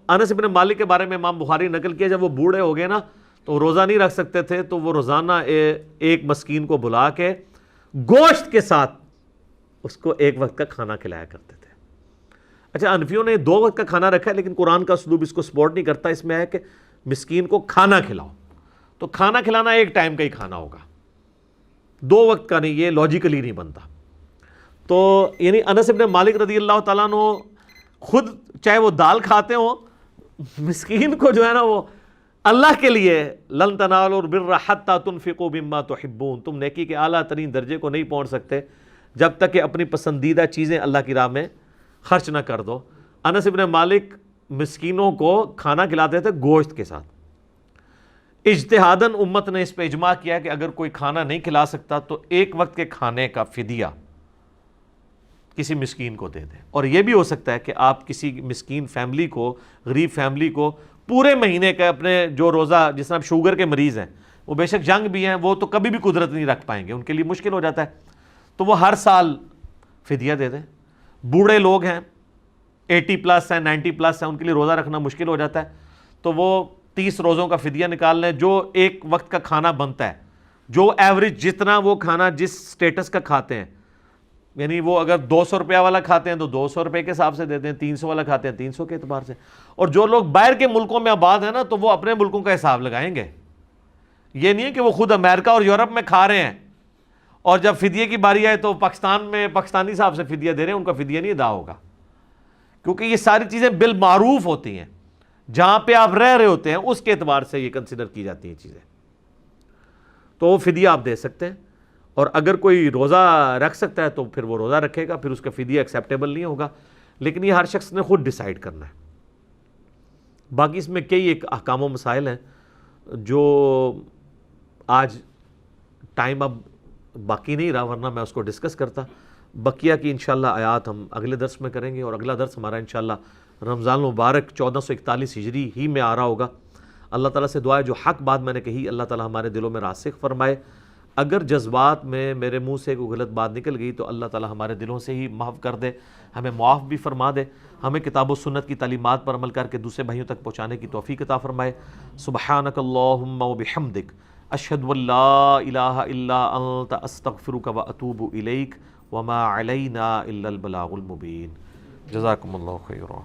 انس بن مالک کے بارے میں امام بخاری نقل کیا، جب وہ بوڑھے ہو گئے نا تو روزہ نہیں رکھ سکتے تھے، تو وہ روزانہ ایک مسکین کو بلا کے گوشت کے ساتھ اس کو ایک وقت کا کھانا کھلایا کرتے تھے۔ اچھا، حنفیوں نے 2 وقت کا کھانا رکھا ہے، لیکن قرآن کا اسلوب اس کو سپورٹ نہیں کرتا۔ اس میں ہے کہ مسکین کو کھانا کھلاؤ، تو کھانا کھلانا ایک ٹائم کا ہی کھانا ہوگا، 2 وقت کا نہیں، یہ لاجیکلی نہیں بنتا۔ تو یعنی انس بن مالک رضی اللہ تعالیٰ عنہ خود چاہے وہ دال کھاتے ہوں، مسکین کو جو ہے نا وہ اللہ کے لیے، لن تنالوا البر حتی تنفقوا مما تحبون، تم نیکی کے اعلیٰ ترین درجے کو نہیں پہنچ سکتے جب تک کہ اپنی پسندیدہ چیزیں اللہ کی راہ میں خرچ نہ کر دو۔ انس بن مالک مسکینوں کو کھانا کھلاتے تھے گوشت کے ساتھ۔ اجتہاداً امت نے اس پہ اجماع کیا کہ اگر کوئی کھانا نہیں کھلا سکتا تو ایک وقت کے کھانے کا فدیہ کسی مسکین کو دے دیں۔ اور یہ بھی ہو سکتا ہے کہ آپ کسی مسکین فیملی کو، غریب فیملی کو پورے مہینے کا اپنے جو روزہ، جس طرح شوگر کے مریض ہیں، وہ بے شک جنگ بھی ہیں، وہ تو کبھی بھی قدرت نہیں رکھ پائیں گے، ان کے لیے مشکل ہو جاتا ہے، تو وہ ہر سال فدیہ دے دیں۔ بوڑھے لوگ ہیں، 80 پلس ہیں، 90 پلس ہیں، ان کے لیے روزہ رکھنا مشکل ہو جاتا ہے، تو وہ 30 روزوں کا فدیہ نکال لیں، جو ایک وقت کا کھانا بنتا ہے، جو ایوریج جتنا وہ کھانا جس سٹیٹس کا کھاتے ہیں، یعنی وہ اگر 200 روپیہ والا کھاتے ہیں تو 200 روپے کے حساب سے دیتے ہیں، 300 والا کھاتے ہیں 300 کے اعتبار سے۔ اور جو لوگ باہر کے ملکوں میں آباد ہیں نا، تو وہ اپنے ملکوں کا حساب لگائیں گے۔ یہ نہیں ہے کہ وہ خود امریکہ اور یورپ میں کھا رہے ہیں اور جب فدیے کی باری آئے تو پاکستان میں پاکستانی حساب سے فدیہ دے رہے ہیں، ان کا فدیہ نہیں ادا ہوگا، کیونکہ یہ ساری چیزیں بالمعروف ہوتی ہیں، جہاں پہ آپ رہ رہے ہوتے ہیں اس کے اعتبار سے یہ کنسیڈر کی جاتی ہیں چیزیں۔ تو وہ فدیہ آپ دے سکتے ہیں، اور اگر کوئی روزہ رکھ سکتا ہے تو پھر وہ روزہ رکھے گا، پھر اس کا فدیہ ایکسیپٹیبل نہیں ہوگا، لیکن یہ ہر شخص نے خود ڈیسائیڈ کرنا ہے۔ باقی اس میں کئی ایک احکام و مسائل ہیں جو آج ٹائم اب باقی نہیں رہا، ورنہ میں اس کو ڈسکس کرتا۔ بقیہ کی انشاءاللہ آیات ہم اگلے درس میں کریں گے، اور اگلا درس ہمارا انشاءاللہ رمضان المبارک 1441 ہجری ہی میں آ رہا ہوگا۔ اللہ تعالیٰ سے دعا ہے جو حق بات میں نے کہی اللہ تعالیٰ ہمارے دلوں میں راسخ فرمائے، اگر جذبات میں میرے منہ سے کوئی غلط بات نکل گئی تو اللہ تعالیٰ ہمارے دلوں سے ہی محو کر دے، ہمیں معاف بھی فرما دے، ہمیں کتاب و سنت کی تعلیمات پر عمل کر کے دوسرے بھائیوں تک پہنچانے کی توفیق عطا فرمائے۔ سبحانک اللہم و بحمدک، اشہد ان لا الہ الا انت، استغفرک و اتوب الیک، وما علینا الا البلاغ المبین۔ جزاکم اللہ خیرا۔